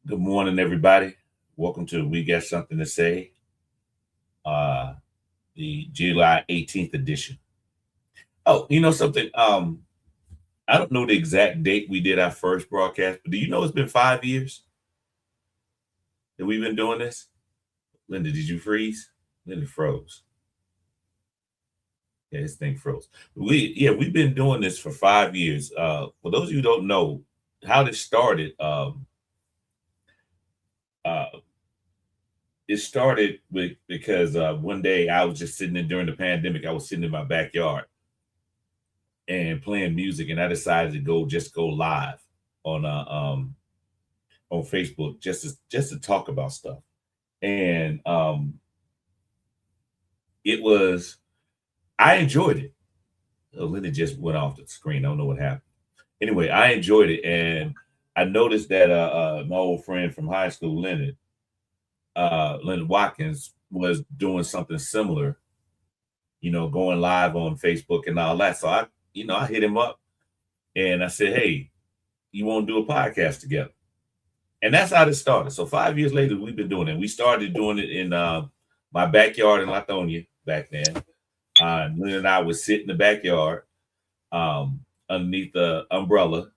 Good morning, everybody. Welcome to We Got Something to Say, uh, the July 18th edition. Oh, you know something? I don't know the exact date we did our first broadcast, but do you know it's been 5 years that we've been doing this? Linda, did you freeze? Linda froze. Yeah, this thing froze. We've been doing this for 5 years. For those of you who don't know how this started, uh, it started because one day I was just sitting there during the pandemic. I was sitting in my backyard and playing music, and I decided to go live on on Facebook just to talk about stuff. And it was I enjoyed it. Oh, Linda just went off the screen. I don't know what happened. Anyway, I enjoyed it, and I noticed that my old friend from high school, Leonard Watkins, was doing something similar, going live on Facebook and all that. So I hit him up and I said, "Hey, you want to do a podcast together?" And that's how this started. So 5 years later, we've been doing it. We started doing it in my backyard in Lithonia back then. Lynn and I would sit in the backyard underneath the umbrella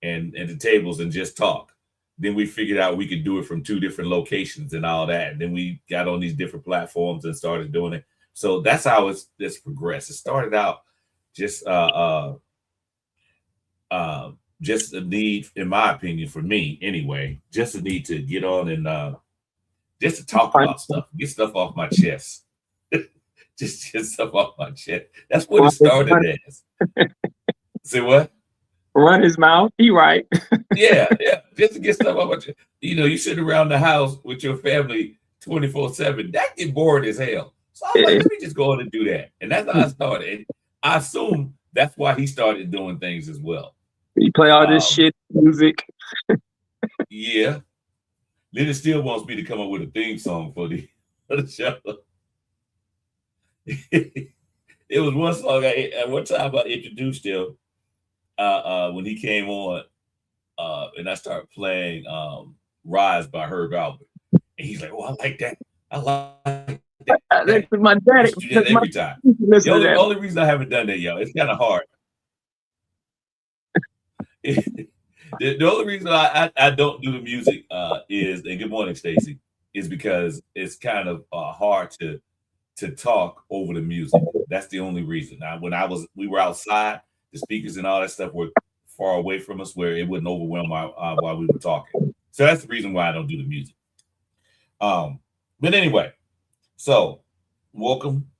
and the tables and just talk. Then we figured out we could do it from two different locations and all that. And then we got on these different platforms and started doing it. So that's how it's progressed. It started out just just a need, in my opinion, for me anyway, just a need to get on and just to talk about stuff, get stuff off my chest. just get stuff off my chest. That's what it started as. Say what? Run his mouth. He right. yeah. Just to get stuff off my chest. You sit around the house with your family 24/7. That get bored as hell. So I was like, let me just go on and do that. And that's how I started. And I assume that's why he started doing things as well. You play all this shit music. Yeah. Linda still wants me to come up with a theme song for the show. It was one song at one time I introduced him when he came on, and I started playing "Rise" by Herb Alpert, and he's like, "Oh, I like that. I like that." That's my daddy. Do that every time. The only reason I haven't done that, y'all, it's kind of hard. The only reason I don't do the music is, and good morning, Stacy, is because it's kind of hard to talk over the music. That's the only reason. Now, when we were outside, the speakers and all that stuff were far away from us where it wouldn't overwhelm while we were talking. So that's the reason why I don't do the music. But anyway, so welcome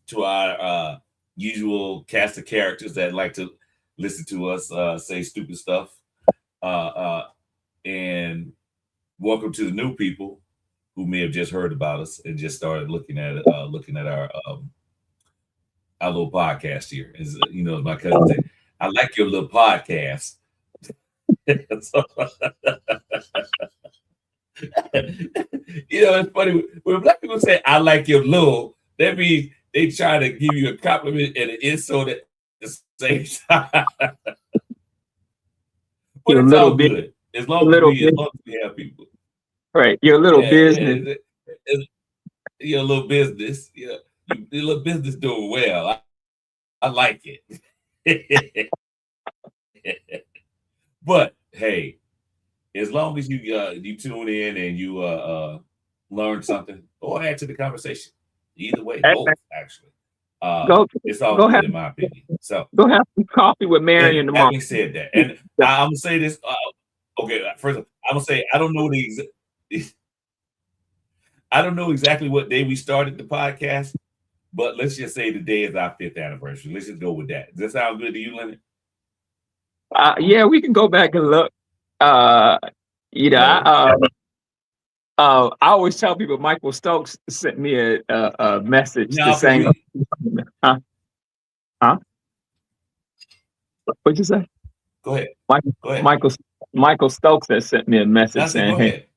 to our usual cast of characters that like to listen to us say stupid stuff. And welcome to the new people who may have just heard about us and just started looking at our little podcast here. As my cousin said, I like your little podcast. It's funny when black people say I like your little, that means they try to give you a compliment and an insult at the same time. But it's all good. As long as we have people. Right. Your little business. Your little business. Yeah. Your little business doing well. I like it. But hey, as long as you tune in and you learn something or add to the conversation. Either way, both actually. It's all good in my opinion. So go have some coffee with Marion tomorrow. Having said that, and I'm gonna say this. Okay, first I'm gonna say I don't know exactly what day we started the podcast, but let's just say the day is our 5th anniversary. Let's just go with that. Does that sound good to you, Leonard? Yeah, we can go back and look. I always tell people Michael Stokes sent me a message saying, huh? What'd you say? Go ahead. Go ahead. Michael Stokes has sent me a message saying, "Hey."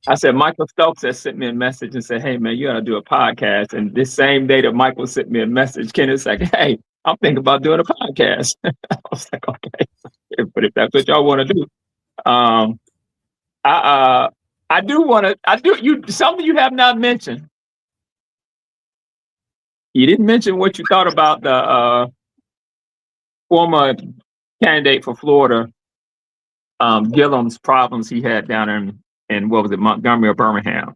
I said, Michael Stokes has sent me a message and said, "Hey man, you gotta do a podcast." And this same day that Michael sent me a message, Kenneth's like, "Hey, I'm thinking about doing a podcast." I was like, "Okay, but if that's what y'all want to do." I do want to. Something you have not mentioned. You didn't mention what you thought about the former candidate for Florida, Gillum's problems he had down in what was it, Montgomery or Birmingham?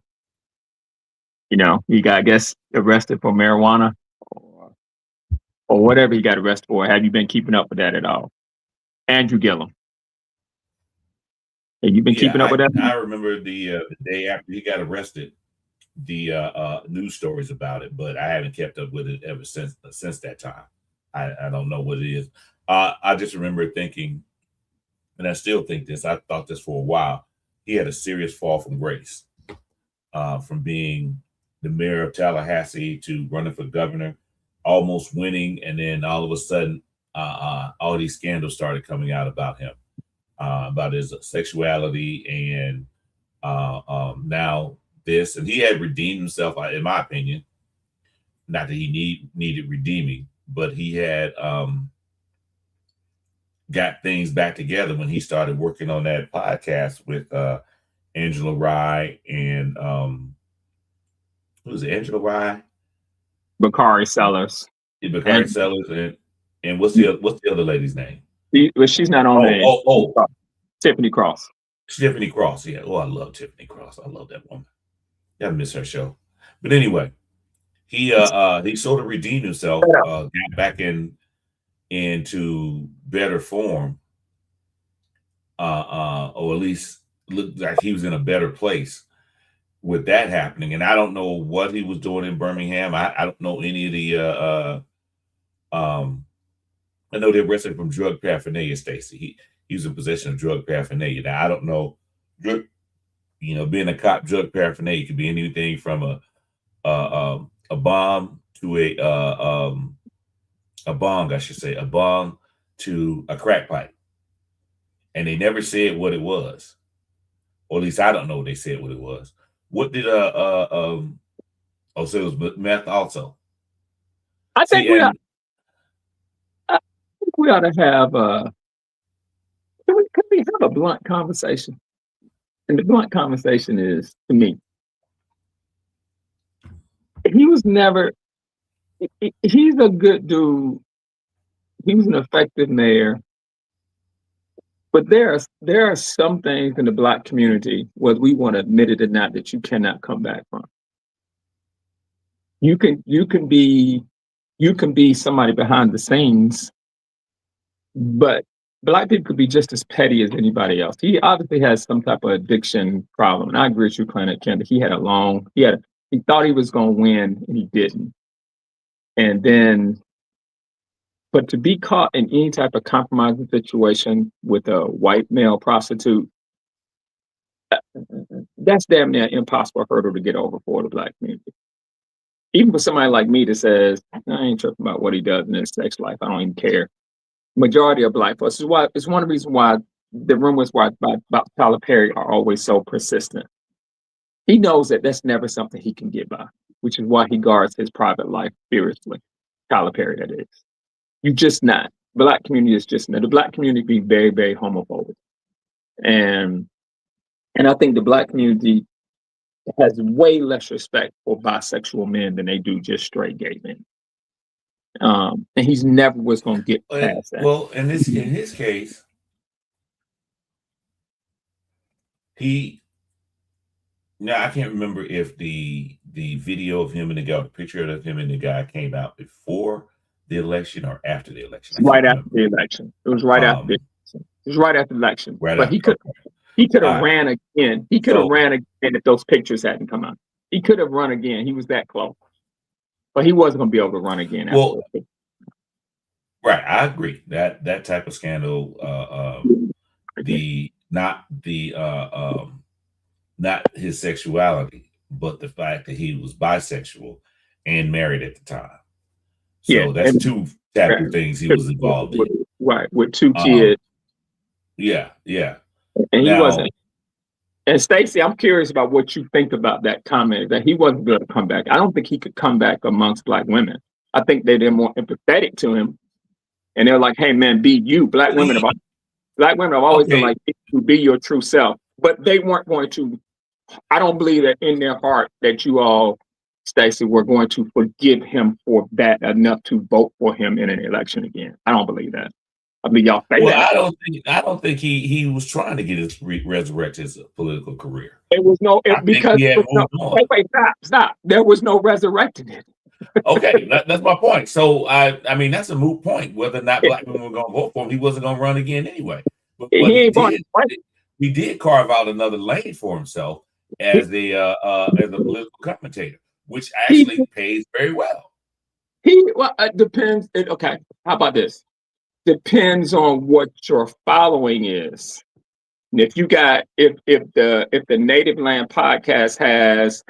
You know, he got, I guess, arrested for marijuana or whatever he got arrested for. Have you been keeping up with that at all? Andrew Gillum. Have you been keeping up with that? I remember the day after he got arrested, the news stories about it, but I haven't kept up with it ever since that time. I don't know what it is. I just remember thinking, and I still think this, I thought this for a while, he had a serious fall from grace, from being the mayor of Tallahassee to running for governor, almost winning, and then all of a sudden, all these scandals started coming out about him, about his sexuality, and now this, and he had redeemed himself, in my opinion. Not that he needed redeeming, but he had got things back together when he started working on that podcast with Angela Rye and who was it? Angela Rye, Bakari Sellers. Bakari Sellers, and what's the other lady's name? She's not on there. Tiffany Cross. Tiffany Cross, yeah. Oh, I love Tiffany Cross. I love that woman. I miss her show. But anyway, he sort of redeemed himself, got back into better form, or at least looked like he was in a better place with that happening. And I don't know what he was doing in Birmingham. I don't know any of the I know they arrested him from drug paraphernalia, Stacey. He was in possession of drug paraphernalia. Now I don't know, being a cop, drug paraphernalia could be anything from a bomb to a bong, I should say, a bong to a crack pipe. And they never said what it was. Or at least I don't know what they said what it was. What did so it was meth also. I think we ought to have could we have a blunt conversation? And the blunt conversation is, to me, he was never, he's a good dude. He was an effective mayor. But there are some things in the Black community, whether we want to admit it or not, that you cannot come back from. You can be somebody behind the scenes, but Black people could be just as petty as anybody else. He obviously has some type of addiction problem. And I agree with you, Planet Kenda. He thought he was going to win and he didn't. And then, but to be caught in any type of compromising situation with a white male prostitute, that's damn near impossible hurdle to get over for the Black community. Even for somebody like me that says, I ain't tripping about what he does in his sex life. I don't even care. Majority of Black folks is why it's one of the reasons why the rumors about Tyler Perry are always so persistent. He knows that that's never something he can get by, which is why he guards his private life fiercely. Tyler Perry, that is. You just not. Black community is just not. The Black community be very, very homophobic. And I think the Black community has way less respect for bisexual men than they do just straight gay men. And he's never was going to get past that. Well, in his case, now I can't remember if the video of him and the guy, the picture of him and the guy came out before the election or after the election. Right after the election. It was right after the election. It was right after the election. But he could have ran again. He could have ran again if those pictures hadn't come out. He could have run again. He was that close. But he wasn't going to be able to run again. Well, right, I agree that type of scandal, not his sexuality, but the fact that he was bisexual and married at the time. So that's two type of things he was involved in. Right, with two kids. Yeah. And he wasn't. And Stacey, I'm curious about what you think about that comment, that he wasn't going to come back. I don't think he could come back amongst Black women. I think they're more empathetic to him. And they're like, hey, man, be you. Black women have always been like, be your true self. but they weren't going to. I don't believe that in their heart that you all, Stacey, were going to forgive him for that enough to vote for him in an election again. I don't believe that. I mean, y'all say Well, that. I don't think he was trying to get his resurrect his political career. It was no because wait, stop. There was no resurrecting it. Okay, that's my point. So I mean that's a moot point. Whether or not black women were going to vote for him, he wasn't going to run again anyway. But he did carve out another lane for himself as a political commentator, which actually pays very well. It depends. Okay, how about this? Depends on what your following is. And if you got if the Native Land podcast has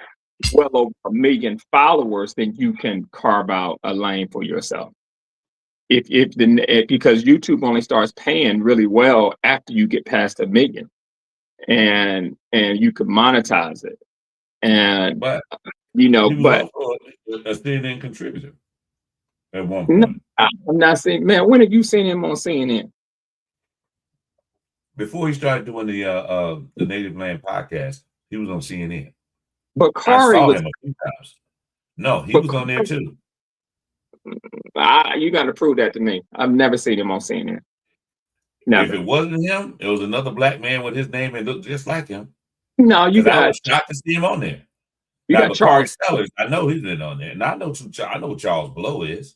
well over 1 million followers, then you can carve out a lane for yourself. Because YouTube only starts paying really well after you get past 1 million, and you could monetize it. And but he was a CNN contributor at one point. No, I'm not saying, man. When have you seen him on CNN? Before he started doing the Native Land podcast, he was on CNN. But Kari I saw him a few times. No, he was on there too. You got to prove that to me. I've never seen him on CNN. Never. If it wasn't him, it was another black man with his name and looked just like him. No, I was shocked to see him on there. You got Charles Sellers. I know he's been on there, and I know who Charles Blow is.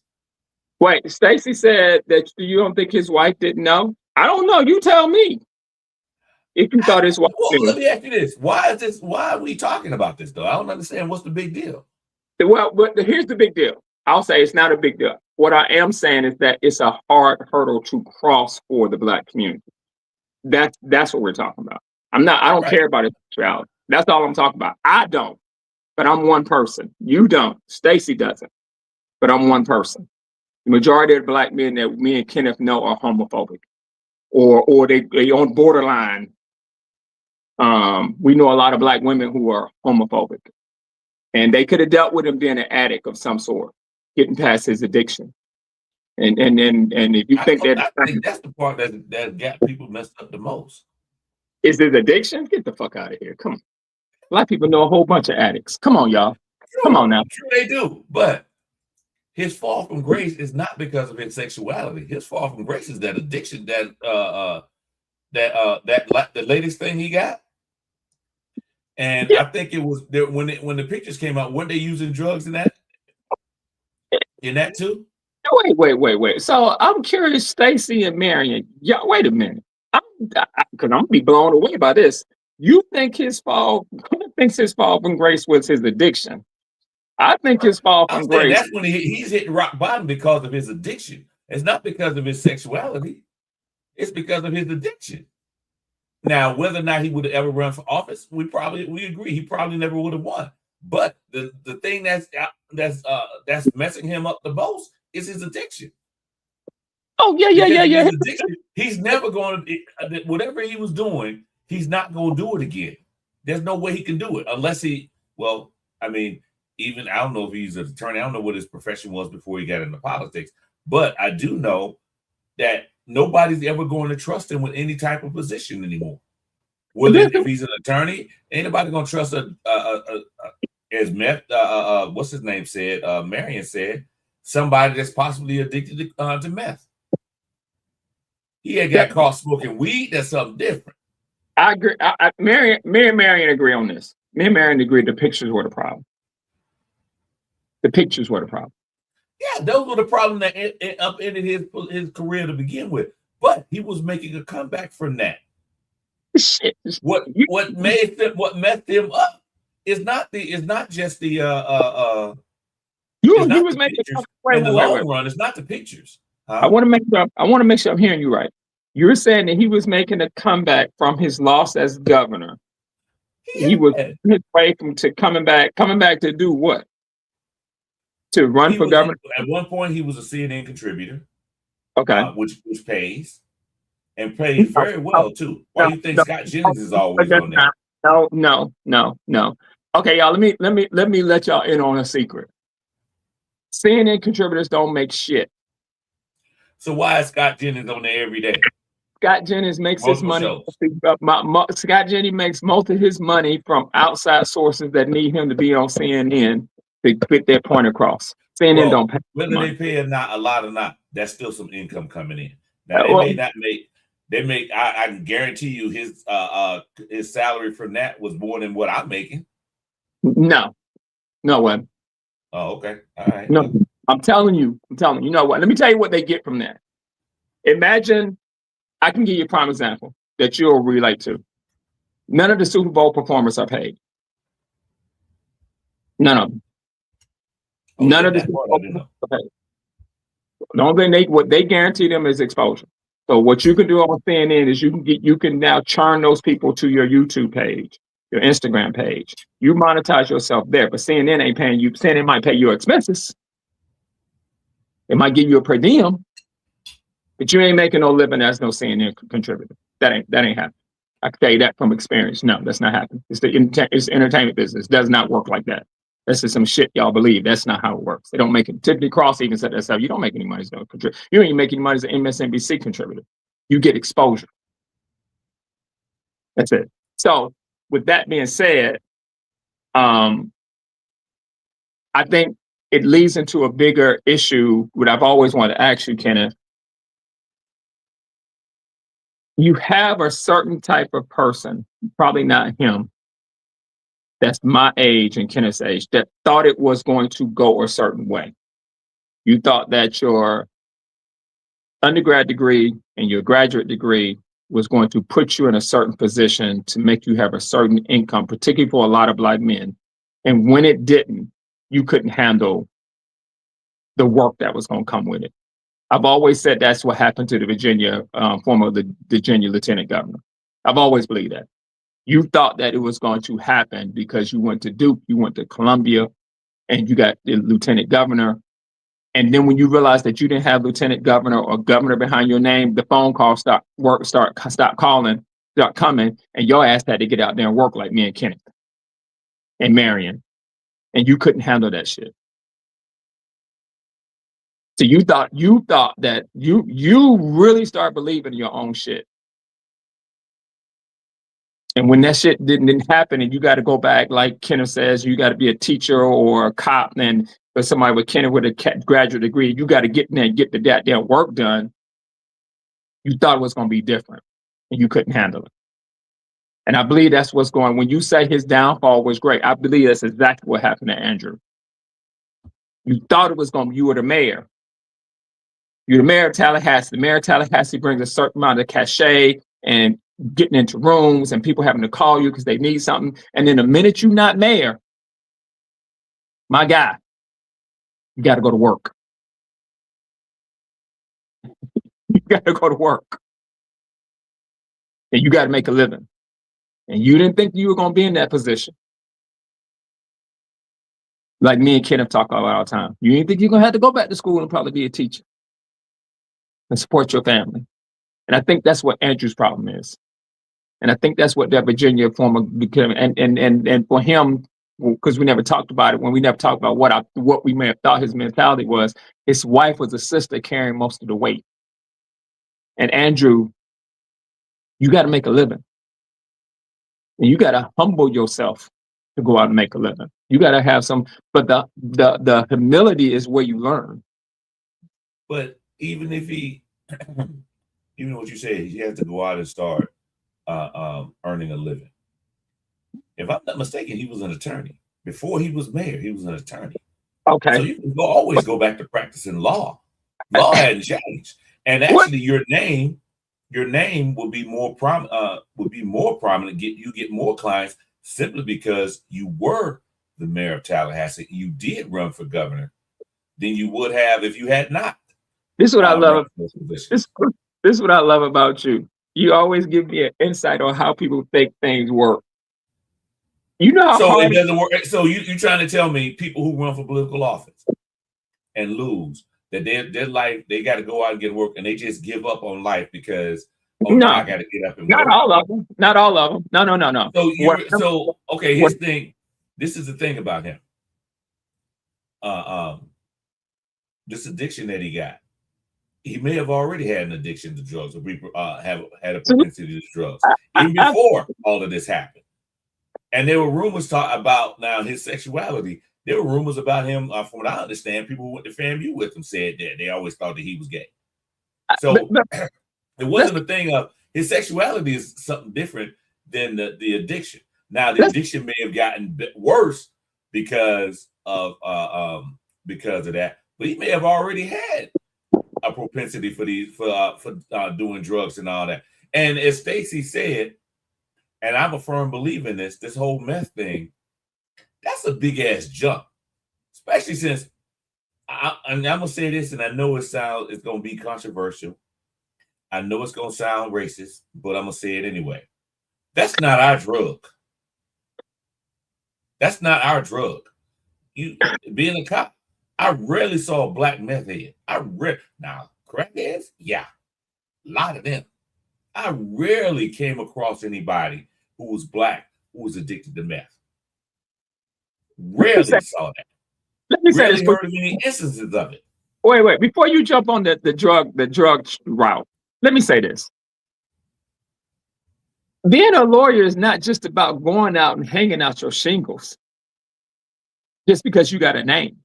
Wait, Stacey said that you don't think his wife didn't know. I don't know. You tell me. If you thought his wife. Well, let me ask you this: Why are we talking about this though? I don't understand. What's the big deal? Well, but here's the big deal. I'll say it's not a big deal. What I am saying is that it's a hard hurdle to cross for the black community. That's what we're talking about. I don't care about his sexuality. That's all I'm talking about. I don't, but I'm one person. You don't. Stacey doesn't, but I'm one person. The majority of the black men that me and Kenneth know are homophobic, or they on borderline. We know a lot of black women who are homophobic, and they could have dealt with him being an addict of some sort, getting past his addiction. And if you think I think that's the part that got people messed up the most. Is his addiction? Get the fuck out of here. Come on. Black people know a whole bunch of addicts. Come on, y'all. Come on now. Sure they do. But his fall from grace is not because of his sexuality. His fall from grace is that addiction, the latest thing he got. And I think it was there when the pictures came out, weren't they using drugs in that? In that too? Wait. So I'm curious, Stacey and Marion. Yeah, wait a minute. Because I'm gonna be blown away by this. You think his fall from grace was his addiction? I think his fall from grace. That's when he's hitting rock bottom because of his addiction. It's not because of his sexuality. It's because of his addiction. Now, whether or not he would have ever run for office, we agree he probably never would have won. But the thing that's messing him up the most is his addiction. Oh yeah. He's never going to, whatever he was doing, he's not going to do it again. There's no way he can do it unless I don't know if he's an attorney. I don't know what his profession was before he got into politics, but I do know that nobody's ever going to trust him with any type of position anymore. Whether if he's an attorney, anybody going to trust as what's his name said, Marion said, somebody that's possibly addicted to meth. He had got caught smoking weed. That's something different. I agree. Me and Marion agree on this. Me and Marion agree the pictures were the problem. The pictures were the problem. Yeah, those were the problem that upended his career to begin with. But he was making a comeback from that. Shit. What messed him up is not just the he was making in the long run. It's not the pictures. I want to make sure I'm hearing you right. You're saying that he was making a comeback from his loss as governor. Yeah. He was his way to coming back to do what? To run for governor. At one point, he was a CNN contributor. Okay, which pays and pays very well too. Why do you think Scott Jennings is always on there? No. Okay, y'all. Let me let y'all in on a secret. CNN contributors don't make shit. So why is Scott Jennings on there every day? Scott Jennings makes his Multiple money. shows. Scott Jennings makes most of his money from outside sources that need him to be on CNN to put their point across. CNN don't pay whether money. they pay or not, a lot or not, that's still some income coming in. Now they may not make. They make. I can guarantee you his salary from that was more than what I'm making. No way. Oh, okay. All right. No, I'm telling you. You know what? Let me tell you what they get from that. Imagine, I can give you a prime example that you'll relate to. None of the Super Bowl performers are paid. None of them. None of the Super Bowl performers are paid. The only thing what they guarantee them is exposure. So what you can do on CNN is you can now churn those people to your YouTube page, your Instagram page. You monetize yourself there, but CNN ain't paying you. CNN might pay your expenses. It might give you a per diem, but you ain't making no living as no CNN contributor. That ain't happening. I can tell you that from experience. No, that's not happening. It's the entertainment business. It does not work like that. That's just some shit y'all believe. That's not how it works. They don't make it. Tiffany Cross even said that stuff. You don't make any money as a contributor. You ain't making money as an MSNBC contributor. You get exposure. That's it. So with that being said, I think it leads into a bigger issue, what I've always wanted to ask you, Kenneth. You have a certain type of person, probably not him, that's my age and Kenneth's age, that thought it was going to go a certain way. You thought that your undergrad degree and your graduate degree was going to put you in a certain position to make you have a certain income, particularly for a lot of Black men. And when it didn't, you couldn't handle the work that was going to come with it. I've always said that's what happened to the Virginia, former Virginia lieutenant governor. I've always believed that. You thought that it was going to happen because you went to Duke, you went to Columbia, and you got the lieutenant governor. And then when you realized that you didn't have lieutenant governor or governor behind your name, the phone calls stop coming, and your ass had to get out there and work like me and Kenneth and Marion. And you couldn't handle that shit. So you thought that you really start believing in your own shit. And when that shit didn't happen, and you got to go back, like Kenneth says, you got to be a teacher or a cop, and for somebody with Kenneth with a graduate degree, you got to get in there and get the goddamn work done. You thought it was going to be different, and you couldn't handle it. And I believe that's what's going on. When you say his downfall was great, I believe that's exactly what happened to Andrew. You thought it was going to be, you were the mayor. You're the mayor of Tallahassee. The mayor of Tallahassee brings a certain amount of cachet and getting into rooms and people having to call you because they need something. And then the minute you're not mayor, my guy, you got to go to work. You got to go to work. And you got to make a living. And you didn't think you were going to be in that position. Like me and Kenneth talk about all the time. You didn't think you're going to have to go back to school and probably be a teacher and support your family. And I think that's what Andrew's problem is. And I think that's what that Virginia former became. And for him, because we never talked about it, when we never talked about what we may have thought his mentality was, his wife was a sister carrying most of the weight. And Andrew, you got to make a living. And you got to humble yourself to go out and make a living. You got to have some, but the humility is where you learn. But even if even what you say, he has to go out and start earning a living. If I'm not mistaken, he was an attorney. Before he was mayor, he was an attorney. Okay. So you can always go back to practicing law. Law hadn't changed. And actually your name would be more prominent, you get more clients simply because you were the mayor of Tallahassee. You did run for governor than you would have if you had not. This is what I love. This is what I love about you. You always give me an insight on how people think things work. You know how hard it doesn't work. So you're trying to tell me people who run for political office and lose that their life, they got to go out and get work and they just give up on life because I got to get up and work. Not all of them. Not all of them. No. So okay, his thing. This is the thing about him. This addiction that he got. he may have already had an addiction to drugs or have had a propensity to drugs even before all of this happened. And there were rumors about now his sexuality. There were rumors about him, from what I understand, people who went to FAMU with him said that they always thought that he was gay. So it wasn't a thing of his sexuality is something different than the addiction. Now the addiction may have gotten worse because of that, but he may have already had a propensity for doing drugs and all that. And as Stacey said, and I'm a firm believer in this whole meth thing, that's a big ass jump, especially since I'm gonna say this, and I know it's gonna be controversial. I know it's gonna sound racist, but I'm gonna say it anyway. That's not our drug. That's not our drug. You being a cop, I rarely saw a black meth head. Now crackheads, yeah, a lot of them. I rarely came across anybody who was black who was addicted to meth. Rarely saw that. Let me say this. Heard of any instances of it. Wait. Before you jump on the drug route, let me say this. Being a lawyer is not just about going out and hanging out your shingles just because you got a name.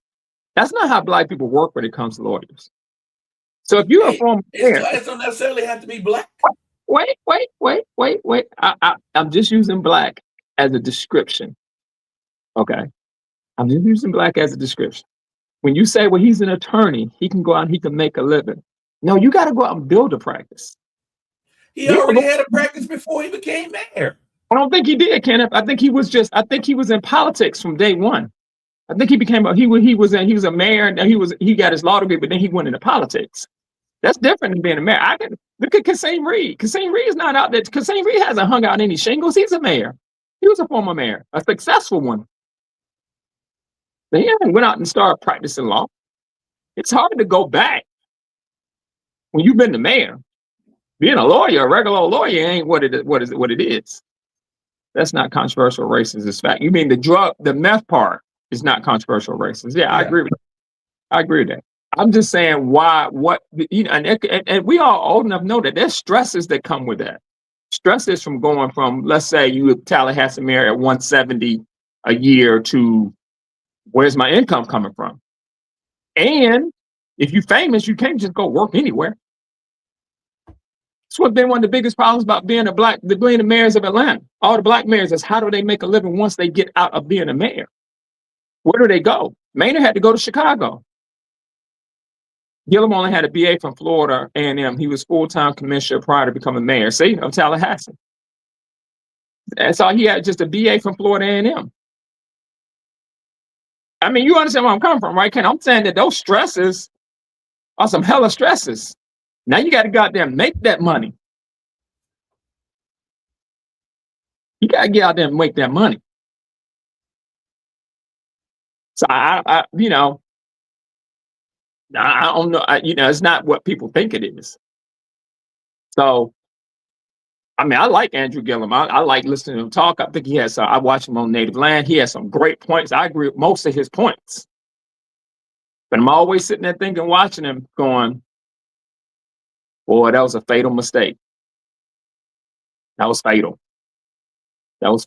That's not how black people work when it comes to lawyers. So if you're a former lawyer, it don't necessarily have to be black. Wait. I'm just using black as a description. Okay. I'm just using black as a description. When you say, well, he's an attorney, he can go out and he can make a living. No, you got to go out and build a practice. He already had a practice before he became mayor. I don't think he did, Kenneth. I think he was in politics from day one. I think he was a mayor, and he got his law degree, but then he went into politics. That's different than being a mayor. I can look at Kasim Reed. Kasim Reed is not out there. Kasim Reed hasn't hung out any shingles. He's a mayor. He was a former mayor, a successful one. But he went out and started practicing law. It's hard to go back when you've been the mayor. Being a lawyer, a regular lawyer, ain't what it is. That's not controversial racist. It's fact. You mean the meth part is not controversial racist? Yeah, I agree with that. I agree with that. I'm just saying and we all old enough know that there's stresses that come with that. Stresses from going from, let's say you a Tallahassee mayor at 170 a year to where's my income coming from? And if you're famous, you can't just go work anywhere. It's what's been one of the biggest problems about being the mayors of Atlanta. All the black mayors is how do they make a living once they get out of being a mayor? Where do they go? Maynard had to go to Chicago. Gillum only had a BA from Florida A&M. He was full-time commissioner prior to becoming mayor, of Tallahassee. That's all he had, just a BA from Florida A&M. I mean, you understand where I'm coming from, right, Ken? I'm saying that those stresses are some hella stresses. Now you got to go out there and make that money. You got to get out there and make that money. So I don't know. It's not what people think it is. So, I mean, I like Andrew Gillum. I like listening to him talk. I think I watch him on Native Land. He has some great points. I agree with most of his points. But I'm always sitting there thinking, watching him going, boy, that was a fatal mistake. That was fatal. And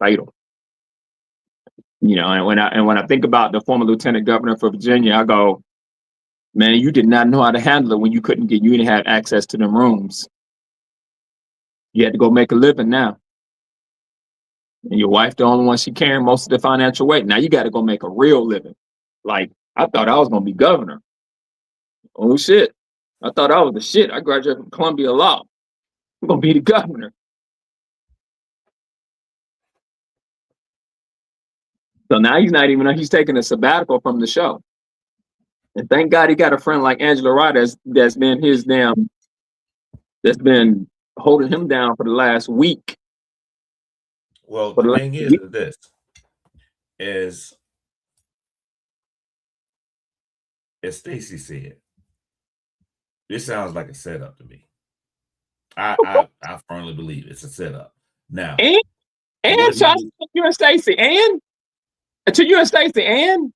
when I think about the former lieutenant governor for Virginia, I go, man, you did not know how to handle it when you didn't have access to them rooms. You had to go make a living now. And your wife, the only one she carrying most of the financial weight. Now you got to go make a real living. Like, I thought I was going to be governor. Oh, shit. I thought I was the shit. I graduated from Columbia Law. I'm going to be the governor. So now he's taking a sabbatical from the show. And thank God he got a friend like Angela Rye that's been holding him down for the last week. Well, the thing is as Stacey said, this sounds like a setup to me. I firmly believe it's a setup. Now, and to you and Stacey, and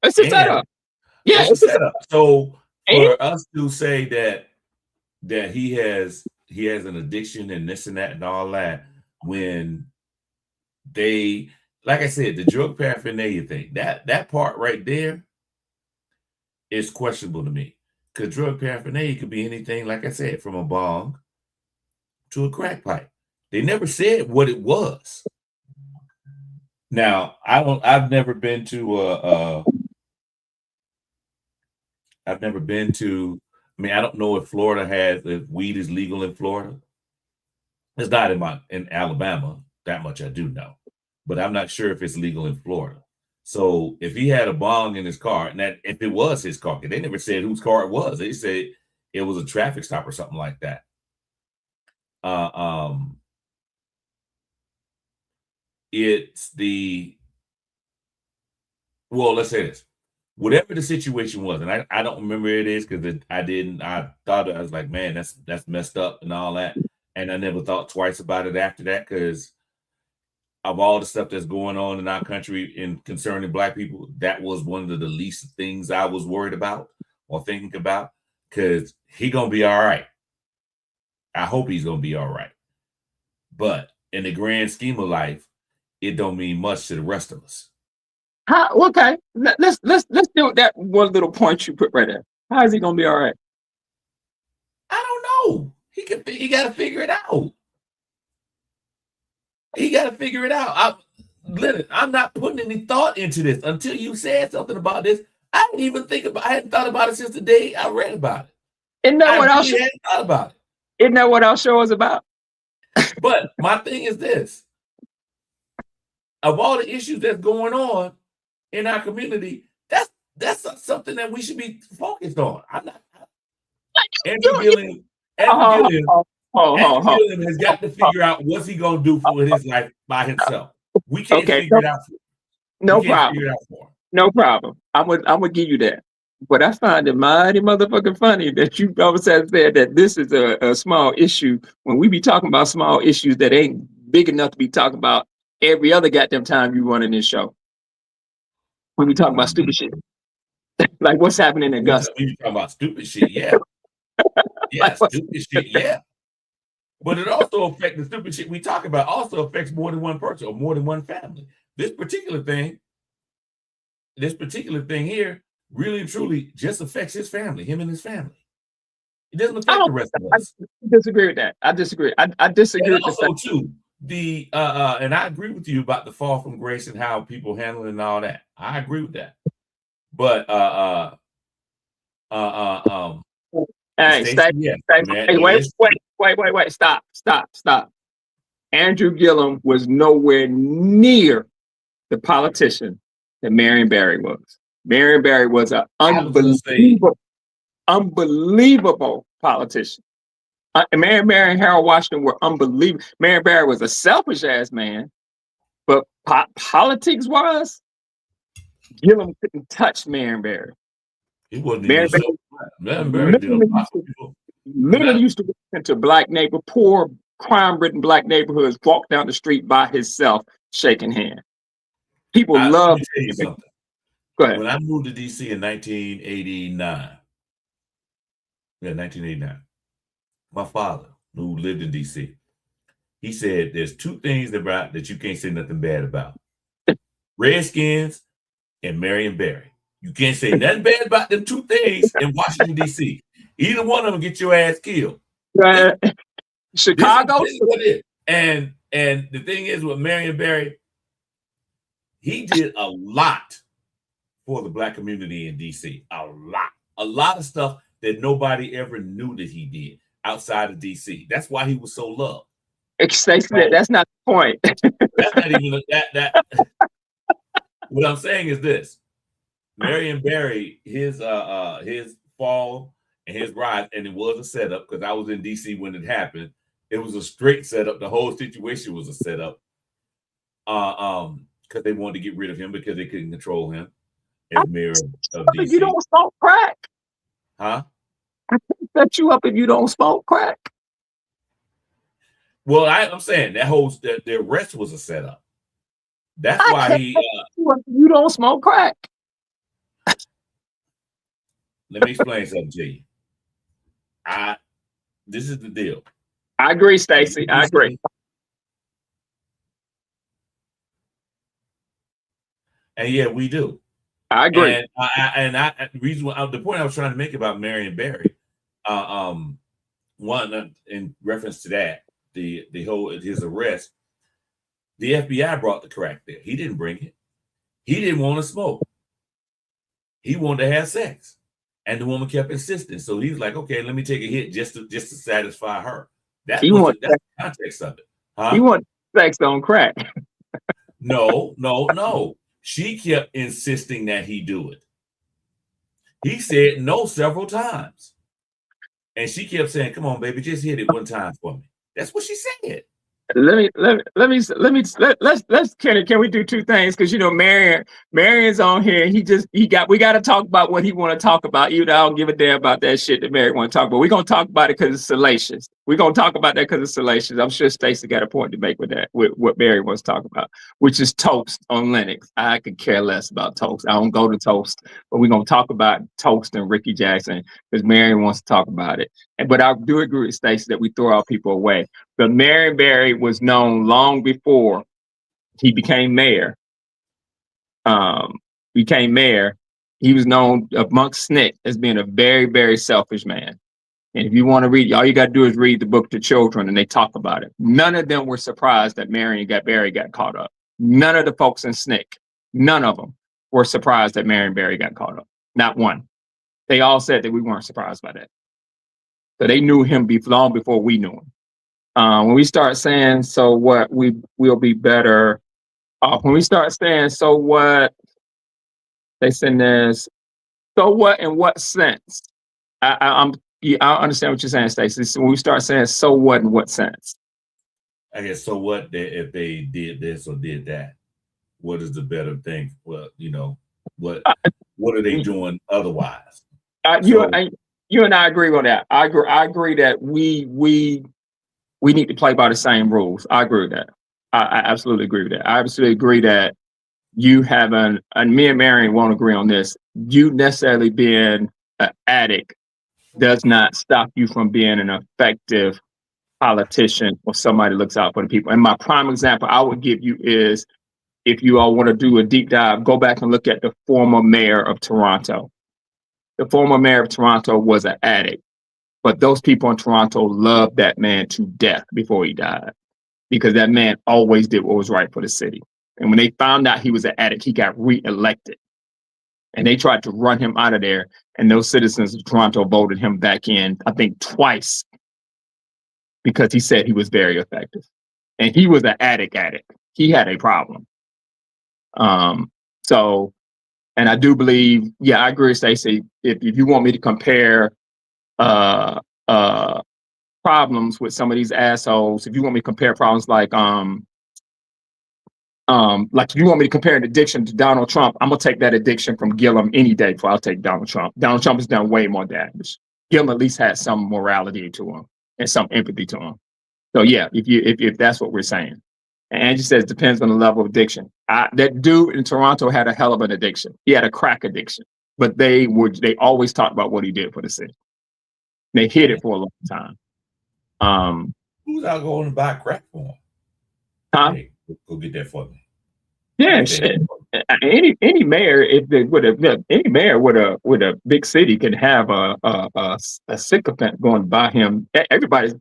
it's a setup. Yeah, it's a setup. So for us to say that that he has an addiction and this and that and all that, when they, like I said, the drug paraphernalia thing, that part right there is questionable to me, because drug paraphernalia could be anything, like I said, from a bong to a crack pipe. They never said what it was. Now, I've never been to I don't know if if weed is legal in Florida. It's not in Alabama. That much I do know. But I'm not sure if it's legal in Florida. So if he had a bong in his car, and that if it was his car, they never said whose car it was. They said it was a traffic stop or something like that. It's let's say this. Whatever the situation was, and I don't remember it is, because I thought, I was like, man, that's messed up and all that. And I never thought twice about it after that, because of all the stuff that's going on in our country in concerning Black people, that was one of the least things I was worried about or thinking about, because he gonna be all right. I hope he's gonna be all right. But in the grand scheme of life, it don't mean much to the rest of us. Okay, let's do that one little point you put right there. How is he gonna be all right? I don't know. He got to figure it out. He got to figure it out. I'm not putting any thought into this until you said something about this. I hadn't thought about it since the day I read about it. Isn't that what hadn't thought about it. Isn't that what our show is about? But my thing is this: of all the issues that's going on in our community, that's something that we should be focused on. I'm not. Andrew Gilliam has got to figure out what's he gonna do for his life by himself. We can't figure it out. No problem. No problem. I'm gonna give you that. But I find it mighty motherfucking funny that you always said that this is a small issue, when we be talking about small issues that ain't big enough to be talking about every other goddamn time you run in this show. When we talk about stupid shit. Like what's happening in Augusta. We talking about stupid shit, yeah. Yeah, stupid shit, yeah. But it also affects the stupid shit we talk about, also affects more than one person or more than one family. This particular thing here really and truly just affects his family, him and his family. It doesn't affect the rest of us. I disagree with that. I disagree. I disagree with also too. And I agree with you about the fall from grace and how people handle it and all that. I agree with that. But hey, wait, stop. Andrew Gillum was nowhere near the politician that Marion Barry was. Marion Barry was an unbelievable politician. Marion Barry and Harold Washington were unbelievable. Marion Barry was a selfish ass man, but politics wise, Gillum couldn't touch Marion Barry. He wasn't Marion Barry literally used to walk into poor crime-ridden Black neighborhoods, walk down the street by himself, shaking hands. People love. Go ahead. When I moved to DC in 1989, my father, who lived in DC, he said there's two things that you can't say nothing bad about: Redskins and Marion Barry. You can't say nothing bad about them two things in Washington, D.C. Either one of them get your ass killed. Chicago. And the thing is with Marion Barry, he did a lot for the Black community in D.C. A lot of stuff that nobody ever knew that he did outside of D.C. That's why he was so loved. That's not the point. That's not even that. What I'm saying is this: Marion Barry, his fall and his rise, and it was a setup, because I was in DC when it happened. It was a straight setup. The whole situation was a setup. Because they wanted to get rid of him because they couldn't control him as mayor of DC. You don't smoke crack. Huh? I can't set you up if you don't smoke crack. Well, I'm saying that the arrest was a setup. That's why you don't smoke crack. Let me explain something to you. This is the deal. I agree, Stacey. I agree. And yeah, we do. I agree. And the point I was trying to make about Marion Barry, one in reference to that, the whole his arrest, the FBI brought the crack there. He didn't bring it. He didn't want to smoke. He wanted to have sex, and the woman kept insisting. So he was like, "Okay, let me take a hit just to satisfy her." That's the context of it. Huh? He wanted sex on crack. No. She kept insisting that he do it. He said no several times. And she kept saying, "Come on, baby, just hit it one time for me." That's what she said. Let's can we do two things? Because Marion's on here. We got to talk about what he want to talk about. I don't give a damn about that shit that Marion want to talk about. We're gonna talk about it because it's salacious. We're gonna talk about that because it's salacious. I'm sure Stacey got a point to make with that, with what Marion wants to talk about, which is Toast on Linux. I could care less about Toast. I don't go to Toast, but we're gonna talk about Toast and Ricky Jackson because Marion wants to talk about it. But I do agree with Stacey that we throw our people away. But Marion Barry was known long before he became mayor. He was known amongst SNCC as being a very, very selfish man. And if you want to read, all you got to do is read the book to children, and they talk about it. None of them were surprised that Marion Barry got caught up. None of the folks in SNCC, none of them were surprised that Marion Barry got caught up. Not one. They all said that we weren't surprised by that. So they knew him long before we knew him. When we start saying, so what, we'll be better off. When we start saying, so what, they send this, so what, in what sense? I understand what you're saying, Stacey. So when we start saying, so what, in what sense? I guess, so what if they did this or did that? What is the better thing? Well, what are they doing otherwise? You and I agree on that. I agree that we need to play by the same rules. I agree with that. I absolutely agree with that. I absolutely agree that you and me and Marion won't agree on this. You necessarily being an addict does not stop you from being an effective politician or somebody who looks out for the people. And my prime example I would give you is, if you all want to do a deep dive, go back and look at the former mayor of Toronto. The former mayor of Toronto was an addict. But those people in Toronto loved that man to death before he died, because that man always did what was right for the city. And when they found out he was an addict, he got reelected. And they tried to run him out of there. And those citizens of Toronto voted him back in, I think twice, because he said he was very effective. And he was an addict. He had a problem. And I do believe, I agree with Stacey. If you want me to compare problems with some of these assholes, if you want me to compare problems like if you want me to compare an addiction to Donald Trump, I'm gonna take that addiction from Gillum any day before I'll take Donald Trump. Donald Trump has done way more damage. Gillum at least had some morality to him and some empathy to him. So yeah, if that's what we're saying. And Angie says it depends on the level of addiction. That dude in Toronto had a hell of an addiction. He had a crack addiction, but they always talked about what he did for the city. They hid it for a long time. Who's out going to buy crack for him? Huh? Hey, go get that for me. Yeah, shit. Any mayor, any mayor with a big city can have a sycophant going by him. Everybody,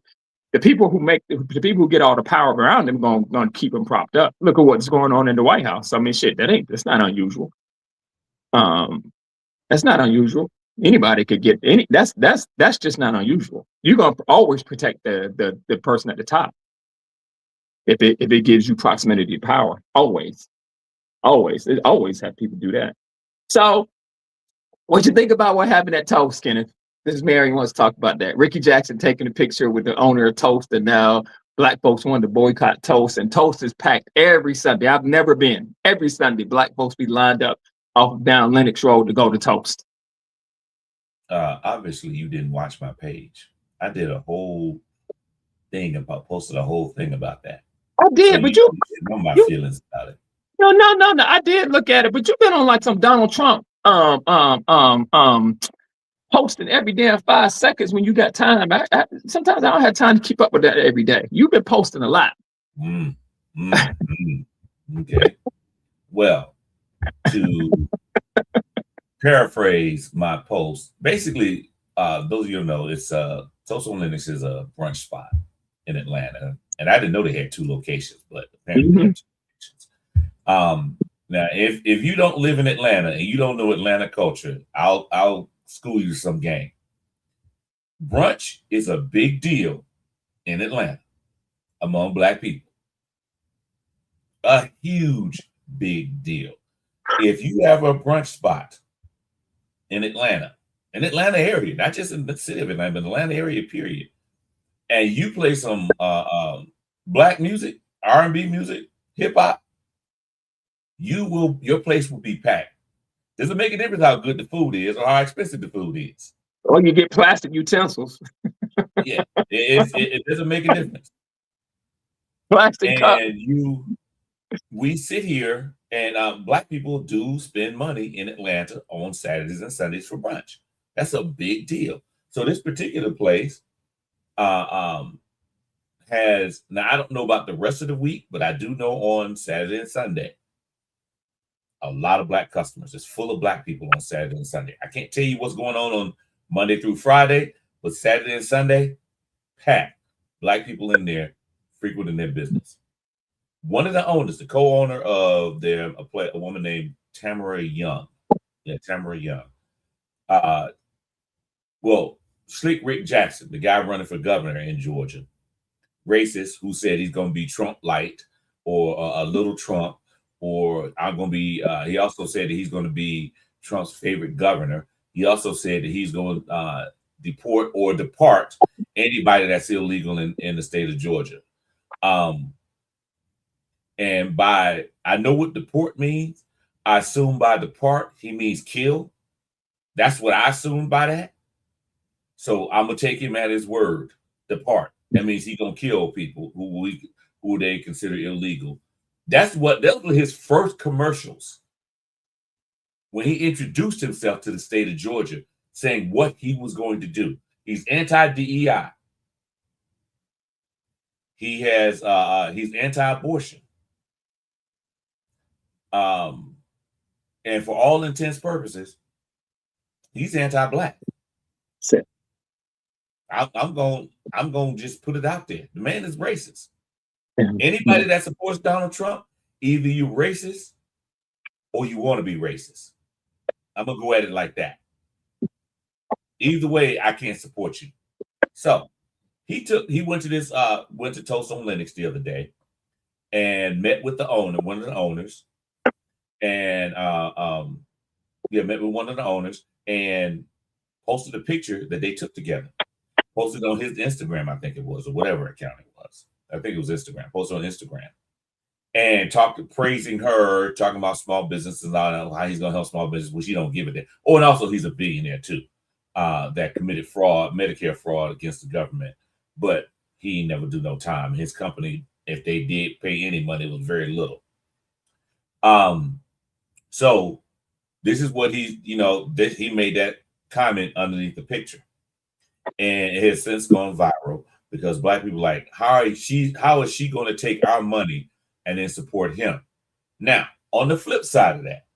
the people who get all the power around them going to keep him propped up. Look at what's going on in the White House. I mean, shit, that's not unusual. That's not unusual. Anybody could get any. That's just not unusual. You're gonna always protect the person at the top if it gives you proximity to power. Always have people do that. So, what you think about what happened at Toast, Kenneth? This is Mary wants to talk about that. Ricky Jackson taking a picture with the owner of Toast, and now Black folks wanted to boycott Toast, and Toast is packed every Sunday. I've never been. Every Sunday, Black folks be lined up off down Lenox Road to go to Toast. Obviously, you didn't watch my page. I did a whole thing posted a whole thing about that. I did, so but you know my feelings about it. No. I did look at it, but you've been on like some Donald Trump posting every damn 5 seconds when you got time. Sometimes I don't have time to keep up with that every day. You've been posting a lot. Okay. Well, to paraphrase my post, basically, those of you who know, it's Toast on Linux is a brunch spot in Atlanta, and I didn't know they had 2 locations, but apparently they have 2 locations. Now, if you don't live in Atlanta and you don't know Atlanta culture, I'll school you some game. Brunch is a big deal in Atlanta among Black people. A huge, big deal. If you have a brunch spot in Atlanta area, not just in the city of Atlanta, but Atlanta area, period, and you play some Black music, R&B music, hip hop, your place will be packed. Does it make a difference how good the food is or how expensive the food is? Or you get plastic utensils. Yeah, it doesn't make a difference. Plastic cup. We sit here, and Black people do spend money in Atlanta on Saturdays and Sundays for brunch. That's a big deal. So this particular place has, now I don't know about the rest of the week, but I do know on Saturday and Sunday, a lot of Black customers. It's full of Black people on Saturday and Sunday. I can't tell you what's going on Monday through Friday, but Saturday and Sunday, packed. Black people in there frequenting their business. One of the owners, the co-owner of a woman named Tamara Young. Yeah, Tamara Young. Well, Slick Rick Jackson, the guy running for governor in Georgia, racist, who said he's going to be Trump light or a little Trump, or I'm going to be, he also said that he's going to be Trump's favorite governor. He also said that he's going to deport or depart anybody that's illegal in the state of Georgia. And I know what deport means. I assume by depart, he means kill. That's what I assume by that. So I'm going to take him at his word, depart. That means he's going to kill people who they consider illegal. Those were his first commercials when he introduced himself to the state of Georgia, saying what he was going to do. He's anti-DEI. He's anti-abortion. And for all intents purposes, he's anti-Black. I'm going to just put it out there. The man is racist. Anybody that supports Donald Trump, either you're racist or you want to be racist. I'm going to go at it like that. Either way, I can't support you. So he went to Toast on Linux the other day and met with one of the owners, and met with one of the owners and posted a picture that they took together. Posted on his Instagram, I think it was, or whatever account it was. I think it was Instagram. Posted on Instagram. And praising her, talking about small businesses and all, how he's going to help small business, which he don't give a damn. Oh, and also he's a billionaire too, that committed fraud, Medicare fraud against the government. But he never do no time. His company, if they did pay any money, it was very little. So this is what he made that comment underneath the picture. And it has since gone viral because Black people are like, how is she going to take our money and then support him? Now, on the flip side of that,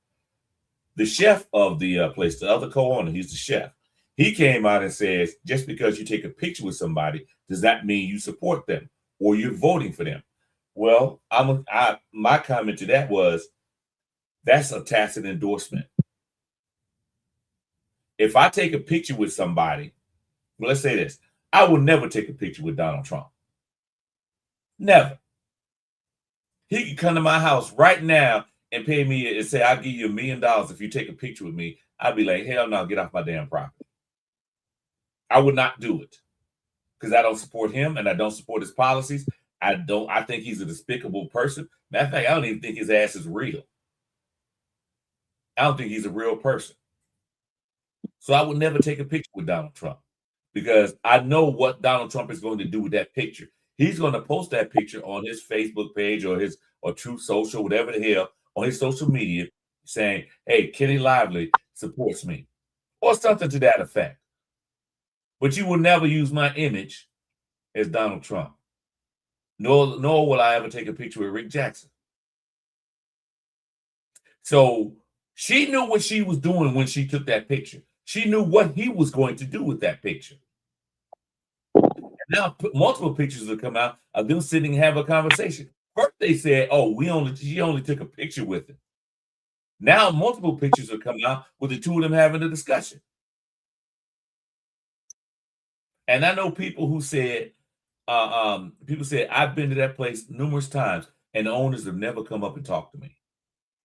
the chef of the place, the other co-owner, he's the chef. He came out and says, just because you take a picture with somebody, does that mean you support them or you're voting for them? Well, my comment to that was, that's a tacit endorsement. If I take a picture with somebody, well, let's say this, I would never take a picture with Donald Trump. Never. He could come to my house right now and pay me and say, I'll give you $1 million if you take a picture with me. I'd be like, hell no, get off my damn property. I would not do it because I don't support him and I don't support his policies. I think he's a despicable person. Matter of fact, I don't even think his ass is real. I don't think he's a real person. So I would never take a picture with Donald Trump because I know what Donald Trump is going to do with that picture. He's going to post that picture on his Facebook page or Truth Social, whatever the hell, on his social media saying, hey, Kenny Lively supports me or something to that effect. But you will never use my image as Donald Trump. Nor will I ever take a picture with Rick Jackson. So she knew what she was doing when she took that picture. She knew what he was going to do with that picture. And now multiple pictures will come out of them sitting and have a conversation. First they said, "Oh, she only took a picture with him." Now multiple pictures will come out with the two of them having a discussion. And I know people who said, I've been to that place numerous times, and the owners have never come up and talked to me.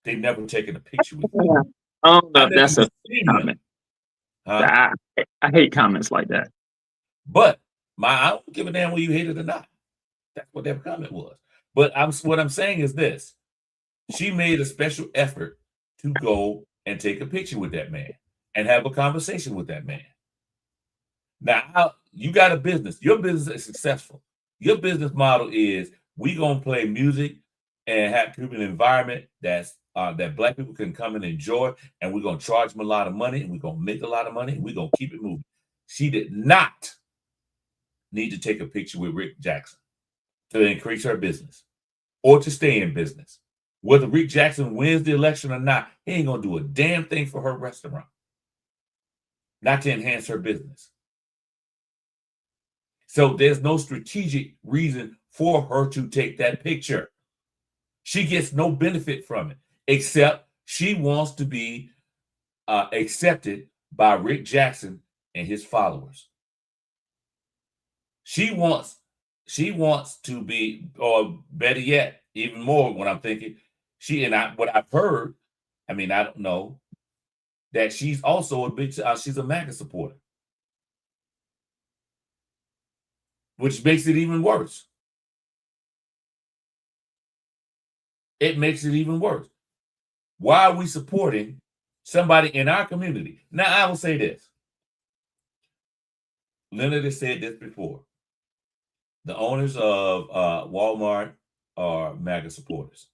They've never taken a picture with me. I don't know if that's a comment. I hate comments like that. But I don't give a damn whether you hate it or not. That's what that comment was. But what I'm saying is this: she made a special effort to go and take a picture with that man and have a conversation with that man. Now, you got a business. Your business is successful. Your business model is we gonna play music and have people in an environment that Black people can come and enjoy, and we're gonna charge them a lot of money, and we're gonna make a lot of money, and we're gonna keep it moving. She did not need to take a picture with Rick Jackson to increase her business or to stay in business. Whether Rick Jackson wins the election or not, he ain't gonna do a damn thing for her restaurant, not to enhance her business. So there's no strategic reason for her to take that picture. She gets no benefit from it, except she wants to be accepted by Rick Jackson and his followers. She wants to be, or better yet, even more, what I'm thinking, what I've heard, I mean, I don't know, that she's also she's a MAGA supporter, which makes it even worse. It makes it even worse. Why are we supporting somebody in our community? Now, I will say this. Leonard has said this before. The owners of Walmart are MAGA supporters.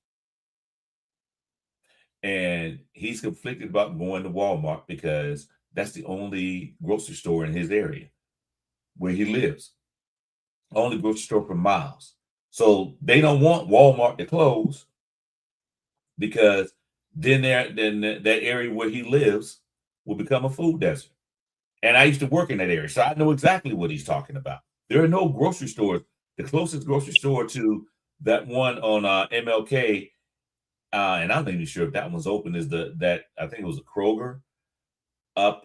And he's conflicted about going to Walmart because that's the only grocery store in his area where he lives. Only grocery store for miles. So they don't want Walmart to close, because then that area where he lives will become a food desert. And I used to work in that area, so I know exactly what he's talking about. There are no grocery stores. The closest grocery store to that one on MLK, and I'm not even sure if that one's open, is that I think it was a Kroger up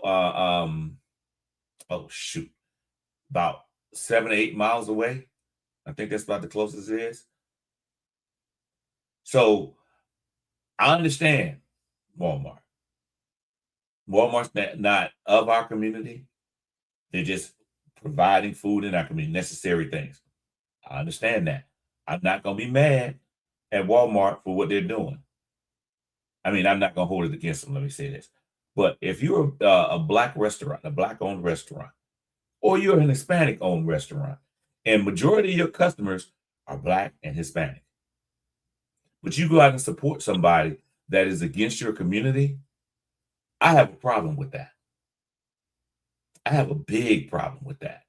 about 7 or 8 miles away. I think that's about the closest it is. So I understand Walmart. Walmart's not of our community. They're just providing food in our community, necessary things. I understand that. I'm not going to be mad at Walmart for what they're doing. I mean, I'm not going to hold it against them. Let me say this. But if you're a Black restaurant, a Black-owned restaurant, or you're an Hispanic-owned restaurant, and majority of your customers are Black and Hispanic, but you go out and support somebody that is against your community, I have a problem with that. I have a big problem with that.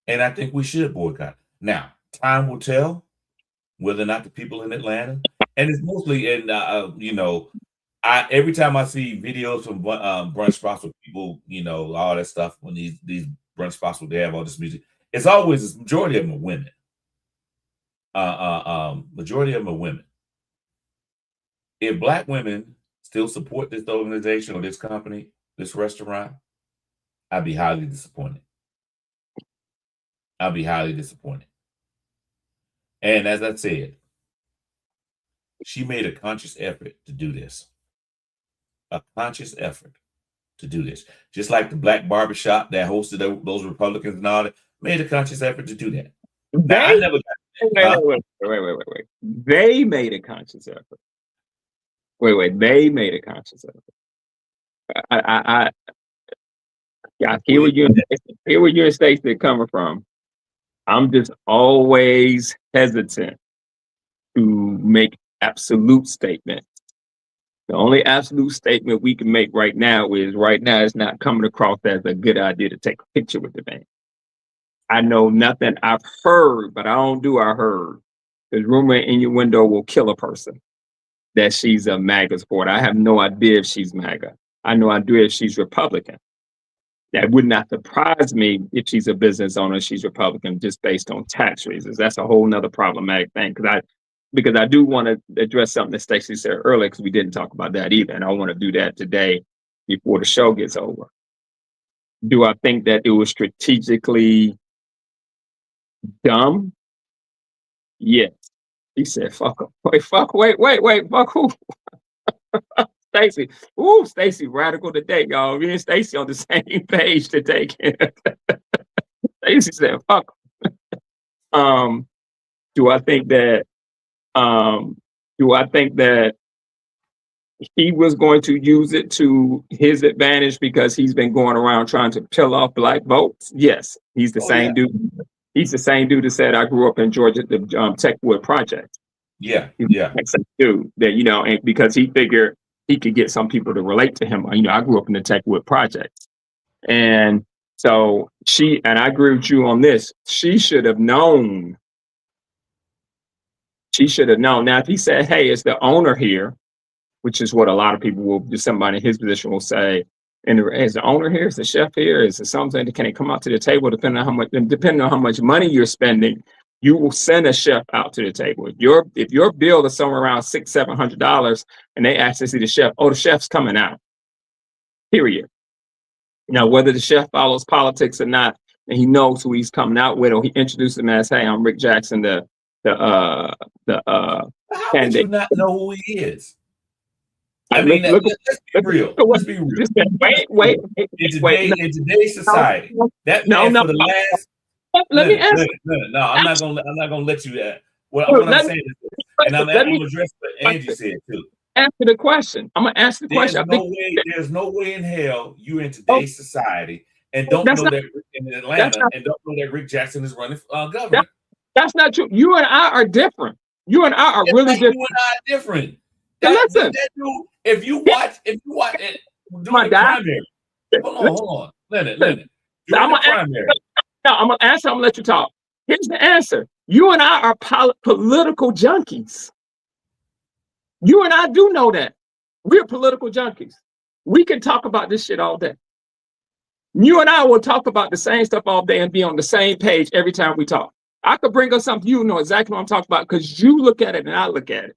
And I think we should boycott. Now, time will tell whether or not the people in Atlanta, and it's mostly in, every time I see videos from brunch spots with people, all that stuff, when these brunch spots where they have all this music, it's always, majority of them are women. Majority of them are women. If Black women still support this organization or this company, this restaurant, I'd be highly disappointed. I'll be highly disappointed. And as I said, she made a conscious effort to do this. A conscious effort to do this. Just like the Black barbershop that hosted those Republicans and all that, made a conscious effort to do that. Now, I never got Wait. They made a conscious effort. Wait. They made a conscious effort. I hear where you're in states that coming from. I'm just always hesitant to make absolute statements The only absolute statement we can make right now is it's not coming across as a good idea to take a picture with the man. I know nothing. I've heard, but I don't do I heard. Because rumor in your window will kill a person that she's a MAGA supporter. I have no idea if she's MAGA. I know idea if she's Republican. That would not surprise me if she's a business owner, she's Republican, just based on tax reasons. That's a whole nother problematic thing. Because I do want to address something that Stacey said earlier, because we didn't talk about that either. And I want to do that today before the show gets over. Do I think that it was strategically dumb? Yes. He said, fuck him. Wait, fuck who? Stacey. Ooh, Stacey radical today, y'all. Me and Stacey on the same page today. Stacey said, fuck him. Do I think that he was going to use it to his advantage because he's been going around trying to peel off black votes? Yes. He's the same dude. He's the same dude that said, I grew up in Georgia at the Techwood Project. Yeah. Same dude that, and because he figured he could get some people to relate to him. I grew up in the Techwood Project. And so and I agree with you on this, she should have known. Now, if he said, hey, it's the owner here, which is what a lot of people somebody in his position will say, and is the owner here, is the chef here, is it something that can it come out to the table depending on how much money you're spending, you will send a chef out to the table. If your bill is somewhere around $600-700 and they ask to see the chef, the chef's coming out. Period. Now, whether the chef follows politics or not, and he knows who he's coming out with, or he introduces him as, hey, I'm Rick Jackson, the How would you not know who he is? I mean, let's be real. Let's be real. Wait. In today's society, that man for the last. Let me ask. No, I'm not gonna let you. What I'm saying is, and I'm gonna address what Angie said too. Answer the question. I'm gonna ask the question. There's no way in hell you in today's society and don't know that in Atlanta and don't know that Rick Jackson is running governor. That's not true. You and I are different. You and I are really different. You and I are different. Listen, if you watch it during the primary. Hold on. Leonard. During the primary. No, I'm gonna answer. I'm gonna let you talk. Here's the answer. You and I are political junkies. You and I do know that. We're political junkies. We can talk about this shit all day. You and I will talk about the same stuff all day and be on the same page every time we talk. I could bring up something, you know exactly what I'm talking about because you look at it and I look at it.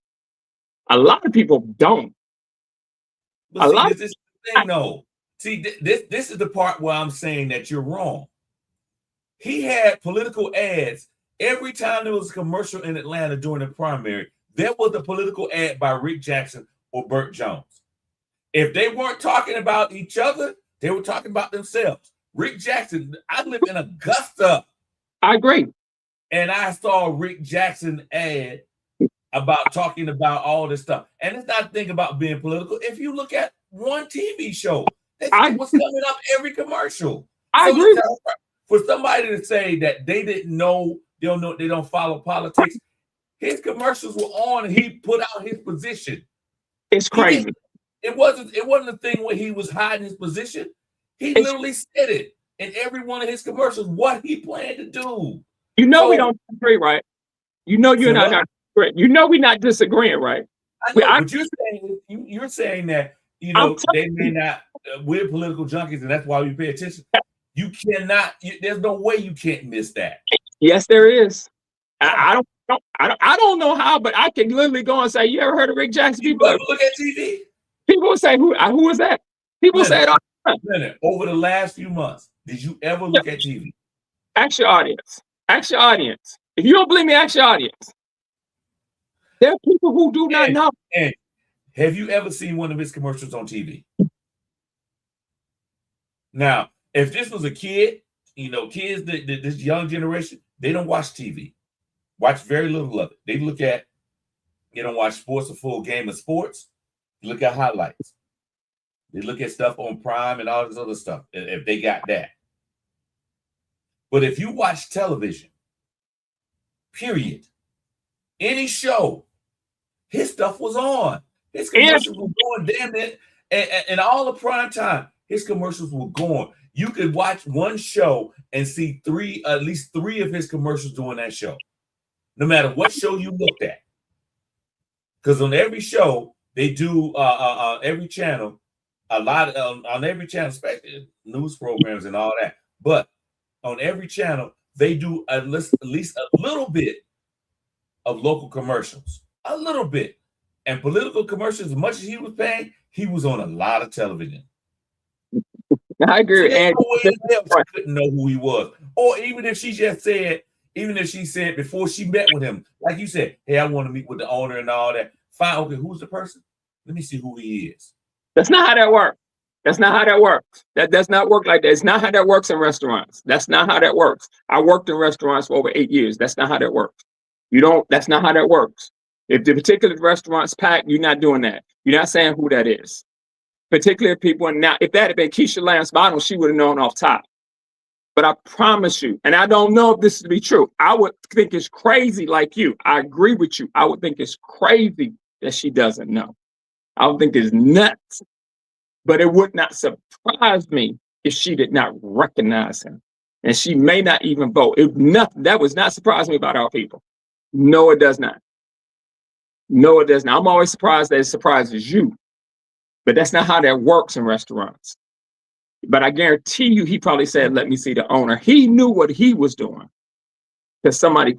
A lot of people don't. This is the thing, though. See, this is the part where I'm saying that you're wrong. He had political ads every time there was a commercial in Atlanta during the primary. There was a political ad by Rick Jackson or Burt Jones. If they weren't talking about each other, they were talking about themselves. Rick Jackson, I live in Augusta. I agree. And I saw Rick Jackson ad about talking about all this stuff. And it's not a thing about being political. If you look at one TV show, that's what's coming up every commercial. I agree. For somebody to say that they didn't know, they don't follow politics, his commercials were on and he put out his position. It's crazy. It wasn't a thing where he was hiding his position. He literally said it in every one of his commercials, what he planned to do. We don't agree, right? You know you're not agreeing. You know we're not disagreeing, right? I know, but you're saying that they may not. We're political junkies, and that's why we pay attention. You cannot. There's no way you can't miss that. Yes, there is. I don't know how, but I can literally go and say, "You ever heard of Rick Jackson?" People look at TV. People will say, "Who is that?" People say it all the time. Over the last few months, did you ever look at TV? Ask your audience. Ask your audience. If you don't believe me, ask your audience. There are people who do not know. And have you ever seen one of his commercials on TV? Now, if this was a kid, kids, this young generation, they don't watch TV. Watch very little of it. They don't watch sports, a full game of sports. They look at highlights. They look at stuff on Prime and all this other stuff, if they got that. But if you watch television, period, any show, his stuff was on. His commercials were going damn it, and all the prime time, his commercials were going. You could watch one show and see at least three of his commercials during that show, no matter what show you looked at. Because on every show, they do every channel, a lot on every channel, especially news programs and all that. But on every channel, they do at least a little bit of local commercials, a little bit. And political commercials, as much as he was paying, he was on a lot of television. I agree. And she couldn't know who he was. Or even if she said before she met with him, like you said, hey, I want to meet with the owner and all that. Fine, okay, who's the person? Let me see who he is. That's not how that works. That's not how that works. That does not work like that. It's not how that works in restaurants. That's not how that works. I worked in restaurants for over 8 years. That's not how that works. That's not how that works. If the particular restaurant's packed, you're not doing that. You're not saying who that is. Particular people, and now if that had been Keisha Lance Bottom, she would have known off top. But I promise you, and I don't know if this is to be true, I would think it's crazy like you. I agree with you. I would think it's crazy that she doesn't know. I would think it's nuts. But it would not surprise me if she did not recognize him. And she may not even vote. That was not surprising me about our people. No, it does not. No, it does not. I'm always surprised that it surprises you. But that's not how that works in restaurants. But I guarantee you, he probably said, let me see the owner. He knew what he was doing. Because somebody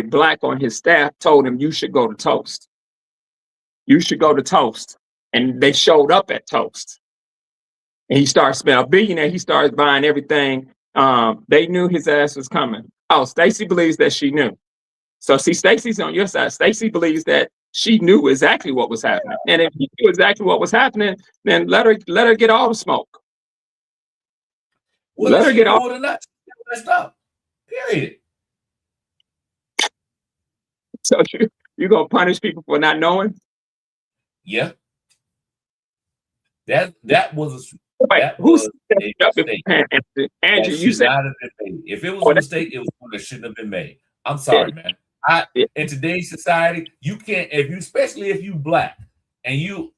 black on his staff told him, you should go to Toast. You should go to Toast. And they showed up at Toast. And he started spending a billionaire. He started buying everything. They knew his ass was coming. Oh, Stacey believes that she knew. So see, Stacey's on your side. Stacey believes that she knew exactly what was happening. And if she knew exactly what was happening, then let her get all the smoke. Well, let her get all the nuts. Messed up. Period. So you're gonna punish people for not knowing? Yeah. That was a mistake. Andrew, you said if it was a mistake, it was one that shouldn't have been made. I'm sorry, man. In today's society, you can't, especially if you black, and you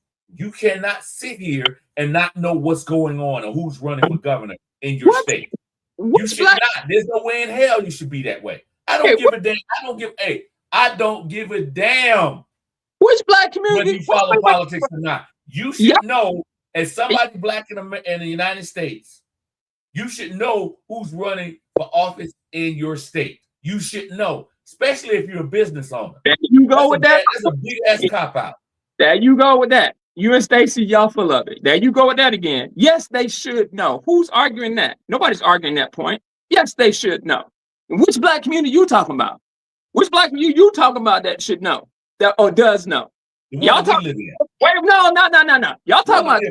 cannot sit here and not know what's going on or who's running for governor in your state. You should not. There's no way in hell you should be that way. I don't give a damn. I don't give a damn. Which black community? Whether you follow politics or not, you should know. As somebody black in the United States, you should know who's running for office in your state. You should know, especially if you're a business owner. There you go with that. That's a big ass cop out. There you go with that. You and Stacey, y'all full of it. There you go with that again. Yes, they should know. Who's arguing that? Nobody's arguing that point. Yes, they should know. Which black community you talking about? Which black community you talking about that should know that or does know? Y'all talking? Wait, no. Y'all talking about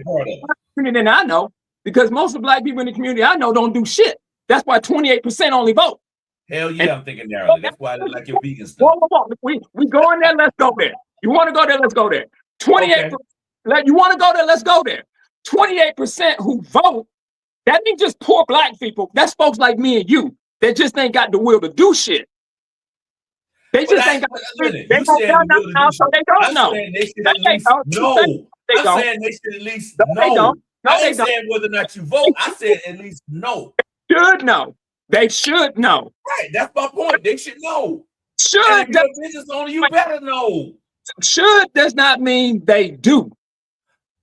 community that I know, because most of the black people in the community I know don't do shit. That's why 28% only vote. Hell yeah, I'm thinking narrowly. That's why I like your vegan stuff. We go in there. Let's go there. You want to go there? Let's go there. 28%. Okay. You want to go there? Let's go there. 28% who vote. That ain't just poor black people. That's folks like me and you that just ain't got the will to do shit. They just ain't got the They don't know. So they don't know. They should at least know. I'm saying they should at least know. I ain't saying whether or not you vote. I said at least know. Should know. They should know. Right. That's my point. They should know. Should. And if you're a business owner, you better know. Should does not mean they do.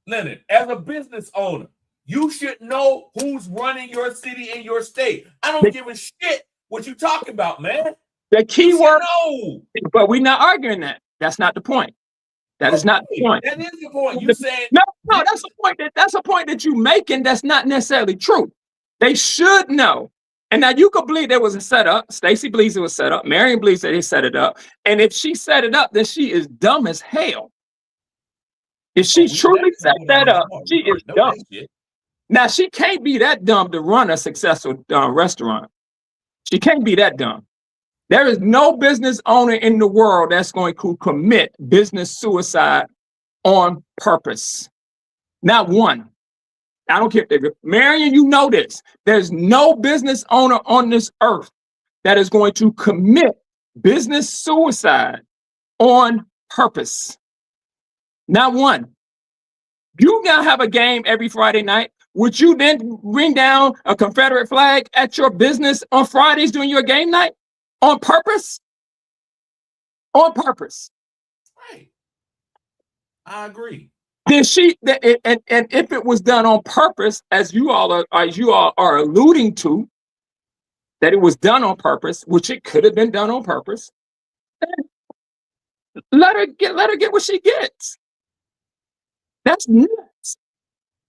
Leonard, as a business owner, you should know who's running your city and your state. I don't give a shit what you talking about, man. The key word, but we're not arguing that. That's not the point. That is not the point. That is the point. You saying no, that's the point. That's a point that you're making. That's not necessarily true. They should know. And now you could believe there was a setup. Stacey believes it was set up. Marion believes that he set it up. And if she set it up, then she is dumb as hell. If she truly set that up, she is dumb. Now she can't be that dumb to run a successful restaurant. She can't be that dumb. There is no business owner in the world that's going to commit business suicide on purpose. Not one. I don't care if they're Marion, you know this. There's no business owner on this earth that is going to commit business suicide on purpose. Not one. You now have a game every Friday night. Would you then bring down a Confederate flag at your business on Fridays during your game night? On purpose? On purpose. Right. I agree. Then and if it was done on purpose, as you all are alluding to, that it was done on purpose, which it could have been done on purpose, let her get what she gets. That's nuts.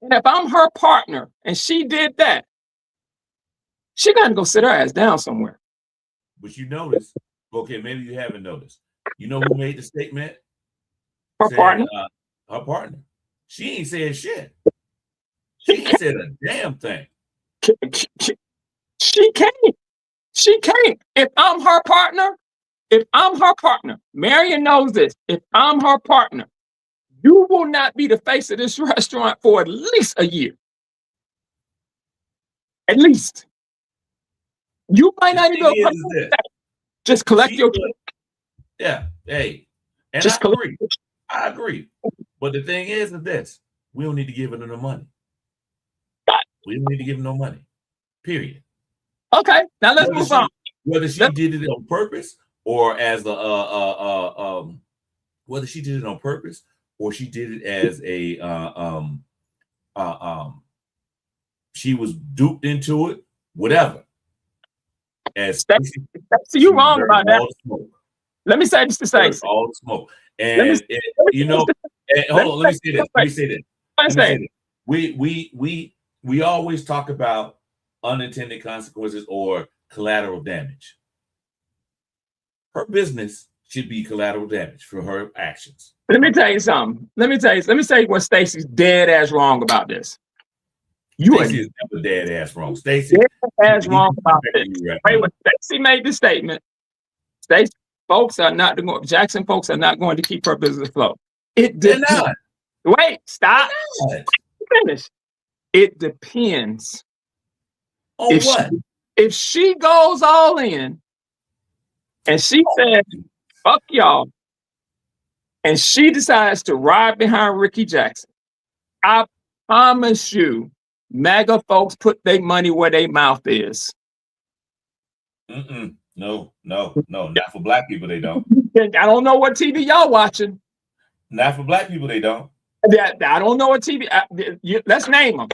And if I'm her partner and she did that, she got to go sit her ass down somewhere. But you notice, okay, maybe you haven't noticed. You know who made the statement? Her partner. Her partner. She ain't said shit. She ain't said a damn thing. She can't. She can't. If I'm her partner, Marion knows this. If I'm her partner, you will not be the face of this restaurant for at least a year. At least. You might not even go. Just collect your check. Yeah. Hey. And just I agree. But the thing is this. We don't need to give her no money. We don't need to give her no money. Period. Okay. Now let's move on. Whether she did it on purpose or as whether she did it on purpose or she did it as she was duped into it, whatever. As you wrong about that. Let me say this to say all the smoke. And hold on, let me say this. We always talk about unintended consequences or collateral damage. Her business should be collateral damage for her actions. Let me tell you something. Let me say what Stacey's dead ass wrong about this. Stacey is never dead ass wrong. Stacey dead ass wrong about this. Right when Stacey made the statement, Jackson folks are not going to keep her business afloat. It depends. Wait, stop. Finish. It depends. On what? If she goes all in and she says, fuck y'all, and she decides to ride behind Ricky Jackson, I promise you, MAGA folks put their money where their mouth is. No, not for black people, they don't. I don't know what TV y'all watching. Not for black people, they don't. I don't know what TV. Let's name them.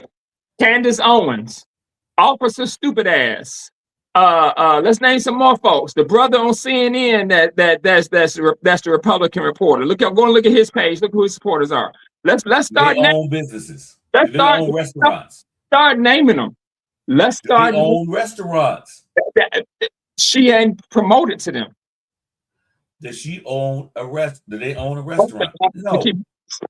Candace Owens, Officer Stupid Ass. Let's name some more folks. The brother on CNN that's the Republican reporter. Go and look at his page. Look who his supporters are. Let's start. They own businesses. Let's start own restaurants. Start naming them. Let's start. They own restaurants. She ain't promoted to them. Does she own a Do they own a restaurant? No.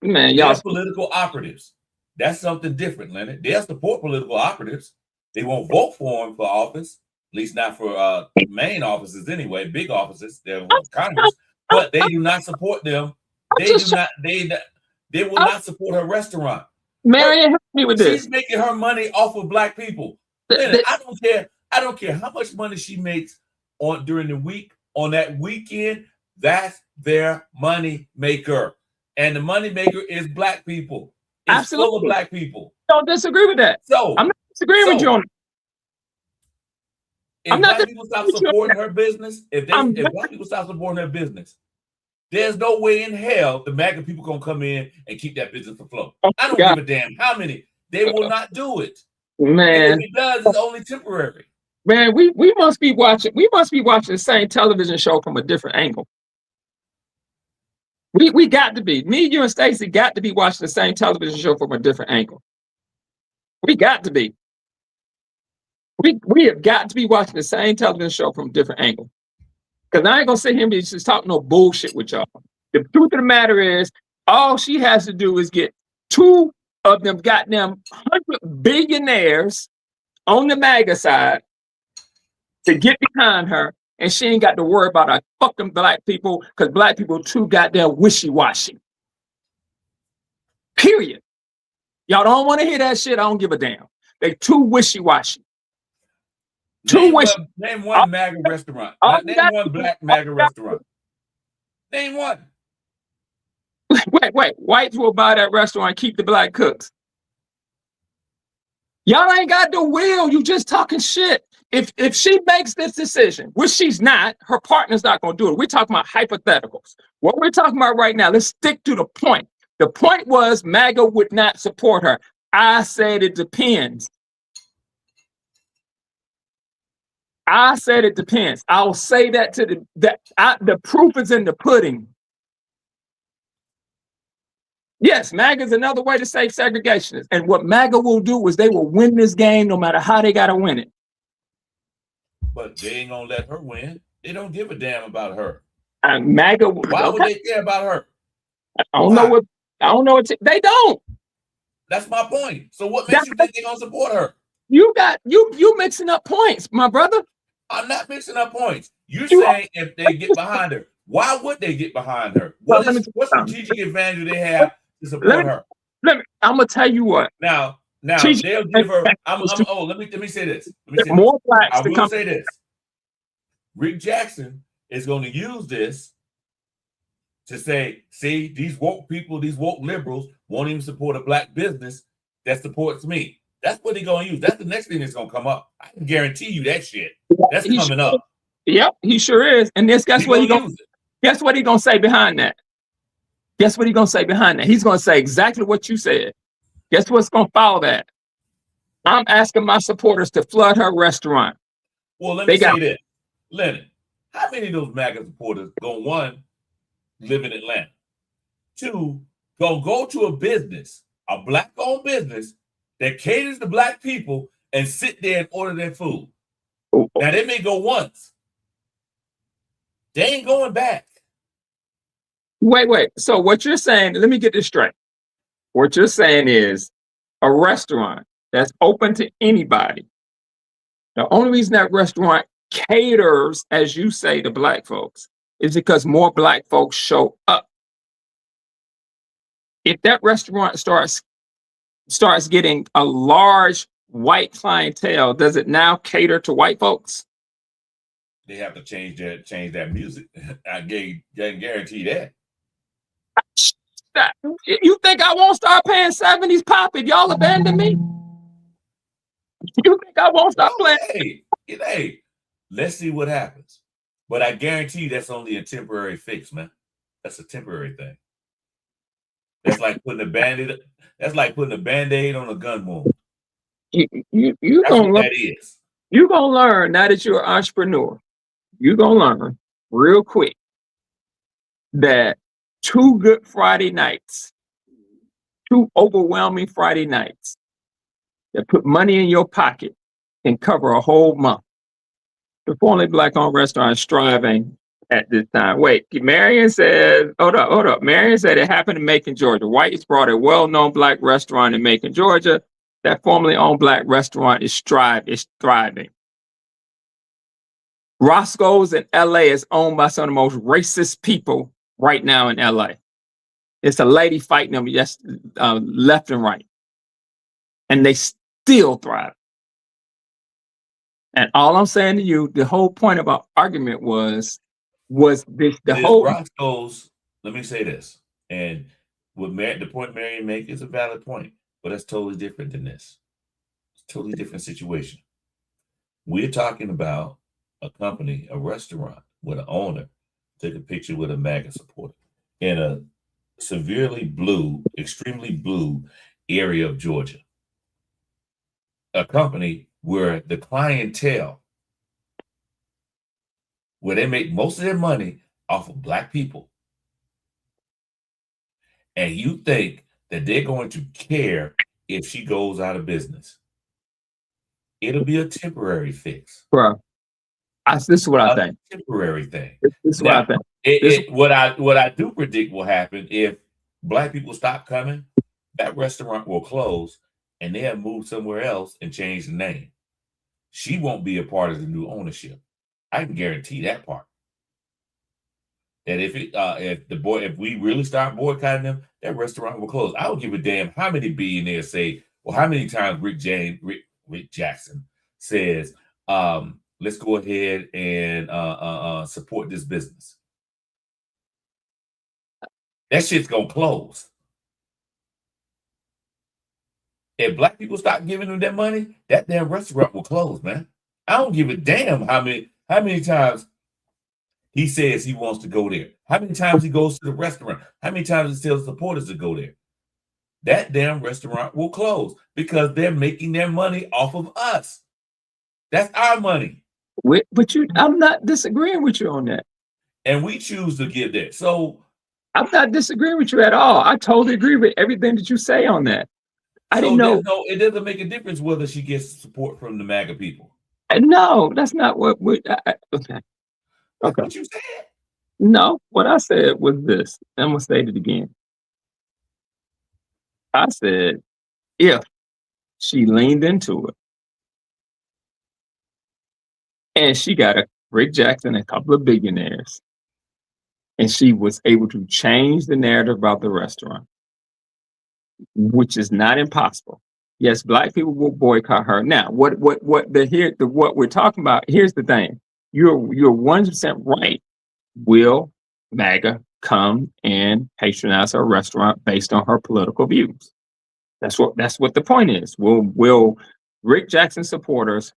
Man, y'all political operatives. That's something different, Leonard. They'll support political operatives. They won't vote for them for office, at least not for main offices anyway, big offices. They're Congress, but they do not support them. They will not support her restaurant. Marion, help me with this. She's making her money off of black people. Leonard, I don't care how much money she makes during the week, on that weekend. That's their money maker. And the money maker is black people. It's absolutely full of black people. Don't disagree with that. So I'm not disagreeing with you on it. If black people stop supporting her business, if black people stop supporting her business, there's no way in hell the MAGA people gonna come in and keep that business afloat. I don't give a damn how many. They will not do it. Man, and if it does, it's only temporary. Man, we must be watching the same television show from a different angle. We got to be. Me, you, and Stacey got to be watching the same television show from a different angle. We got to be. We have got to be watching the same television show from a different angle. Because I ain't gonna sit here and be just talking no bullshit with y'all. The truth of the matter is, all she has to do is get 2 of them goddamn 100 billionaires on the MAGA side to get behind her, and she ain't got to worry about our fucking black people, because black people too goddamn wishy-washy. Period. Y'all don't want to hear that shit. I don't give a damn. They too wishy-washy. Name one MAGA restaurant. Name one black MAGA restaurant. Name one. Wait. Whites will buy that restaurant and keep the black cooks. Y'all ain't got the will. You just talking shit. If she makes this decision, which she's not, her partner's not going to do it. We're talking about hypotheticals. What we're talking about right now, let's stick to the point. The point was MAGA would not support her. I said it depends. I said it depends. I'll say that to the proof is in the pudding. Yes, MAGA is another way to say segregationists. And what MAGA will do is they will win this game no matter how they got to win it. But they ain't gonna let her win. They don't give a damn about her. MAGA. Why would they care about her? I don't know what they don't. That's my point. So what makes you think they're gonna support her? You mixing up points, my brother. I'm not mixing up points. You're saying if they get behind her, why would they get behind her? What strategic advantage do they have to support her? I'm gonna tell you what. Now they'll give her. Let me say this. More blacks. I will say this. Rick Jackson is going to use this to say, see, these woke people, these woke liberals won't even support a black business that supports me. That's what they're going to use. That's the next thing that's going to come up. I can guarantee you that shit. That's coming up. Yep, he sure is. And guess what he's going to say behind that? Guess what he's going to say behind that? He's going to say exactly what you said. Guess what's going to follow that? I'm asking my supporters to flood her restaurant. Well, let me say this. Lennon, how many of those MAGA supporters one, live in Atlanta? Two, go to a business, a black-owned business that caters to black people and sit there and order their food. Now, they may go once. They ain't going back. Wait. So what you're saying, let me get this straight. What you're saying is a restaurant that's open to anybody. The only reason that restaurant caters, as you say, to black folks is because more black folks show up. If that restaurant starts getting a large white clientele, does it now cater to white folks? They have to change that music. I guarantee that. You think I won't start paying 70s pop if y'all abandon me? You think I won't start playing? Hey, let's see what happens. But I guarantee that's only a temporary fix, man. That's a temporary thing. That's like putting a Band-Aid. That's like putting a Band-Aid on a gun wound. You're gonna learn now that you're an entrepreneur. You're gonna learn real quick that 2 good Friday nights, 2 overwhelming Friday nights that put money in your pocket can cover a whole month. The formerly black-owned restaurant is striving at this time. Wait, Marion says, hold up. Marion said it happened in Macon, Georgia. Whites brought a well-known black restaurant in Macon, Georgia. That formerly owned black restaurant is thriving. Roscoe's in LA is owned by some of the most racist people right now in LA. It's a lady fighting them left and right. And they still thrive. And all I'm saying to you, the whole point of our argument was this Roscoe's, let me say this. And the point Marion makes is a valid point, but that's totally different than this. It's a totally different situation. We're talking about a company, a restaurant, where the owner took a picture with a MAGA supporter in a severely blue, extremely blue area of Georgia. A company where the clientele, where they make most of their money off of black people. And you think that they're going to care if she goes out of business. It'll be a temporary fix. Bro, this is what I think. Temporary thing. This is what I think. What I do predict will happen if black people stop coming, that restaurant will close and they'll move somewhere else and change the name. She won't be a part of the new ownership. I can guarantee that part. That if we really start boycotting them, that restaurant will close. I don't give a damn how many billionaires say, or how many times Rick Jackson says, let's go ahead and support this business. That shit's gonna close. If black people stop giving them that money, that damn restaurant will close, man. I don't give a damn how many times he says he wants to go there. How many times he goes to the restaurant? How many times he tells supporters to go there? That damn restaurant will close because they're making their money off of us. That's our money. But I'm not disagreeing with you on that. And we choose to give that. So I'm not disagreeing with you at all. I totally agree with everything that you say on that. I didn't know. No, it doesn't make a difference whether she gets support from the MAGA people. No, that's not what we. Okay. That's what you said. No, what I said was this. I'm gonna say it again. I said if she leaned into it and she got a Rick Jackson, a couple of billionaires, and she was able to change the narrative about the restaurant, which is not impossible. Yes, black people will boycott her. Now, what we're talking about, here's the thing. You're 100% right. Will MAGA come and patronize her restaurant based on her political views? That's what the point is. Will Rick Jackson supporters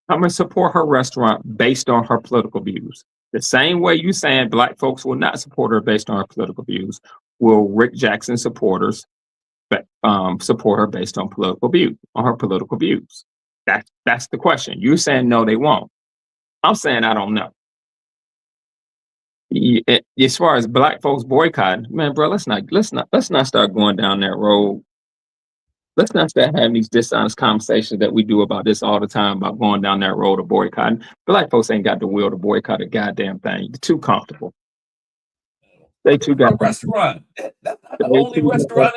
come and support her restaurant based on her political views? The same way you saying black folks will not support her based on her political views, will Rick Jackson supporters support her based on her political views? That's the question. You're saying no, they won't. I'm saying I don't know. As far as black folks boycotting, man, bro, let's not start going down that road. Let's not start having these dishonest conversations that we do about this all the time about going down that road of boycotting. Black folks ain't got the will to boycott a goddamn thing. You're too comfortable. They too got a restaurant. That's not the only restaurant.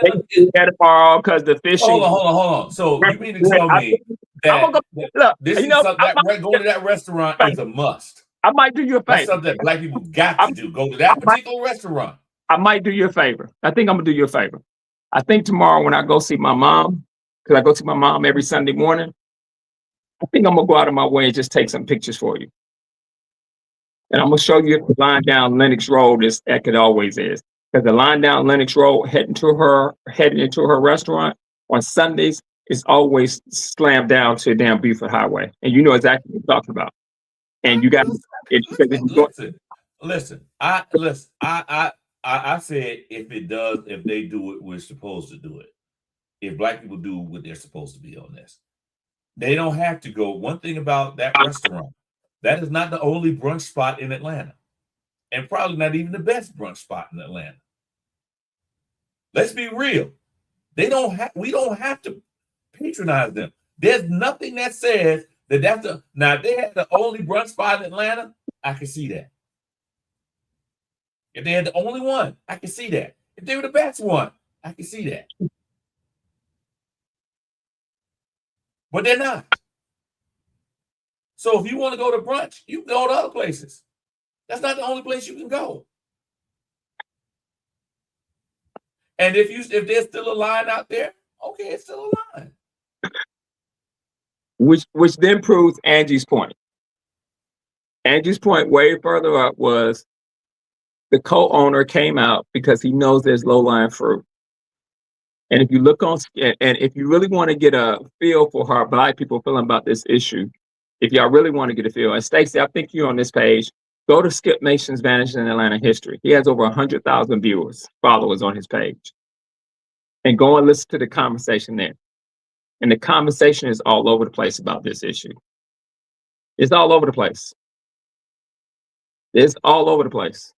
Tomorrow because the fishing. Hold on. So you mean to tell me that going to that restaurant is a must? I might do you a favor. That's something that black people got to do. Go to that particular restaurant. I might do you a favor. I think I'm gonna do you a favor. I think tomorrow when I go see my mom, because I go see my mom every Sunday morning, I think I'm gonna go out of my way and just take some pictures for you. And I'm gonna show you the line down Lenox Road as it always is. Because the line down Lenox Road heading into her restaurant on Sundays is always slammed down to a damn Buford Highway. And you know exactly what I'm talking about. And you got listen. I said if they do it, we're supposed to do it. If black people do what they're supposed to be on this, they don't have to go. One thing about that restaurant, that is not the only brunch spot in Atlanta, and probably not even the best brunch spot in Atlanta. Let's be real. We don't have to patronize them. There's nothing that says that now if they had the only brunch spot in Atlanta, I can see that. If they had the only one, I can see that. If they were the best one, I can see that. But they're not. So if you want to go to brunch, you can go to other places. That's not the only place you can go. And if there's still a line out there, okay, it's still a line. Which then proves Angie's point. Angie's point way further up was the co-owner came out because he knows there's low-lying fruit. And if you look on, and if you really want to get a feel for how black people feeling about this issue, if y'all really want to get a feel, and Stacey, I think you're on this page, go to Skip Mason's Vanishing in Atlanta History. He has over 100,000 followers on his page. And go and listen to the conversation there. And the conversation is all over the place about this issue. It's all over the place. It's all over the place.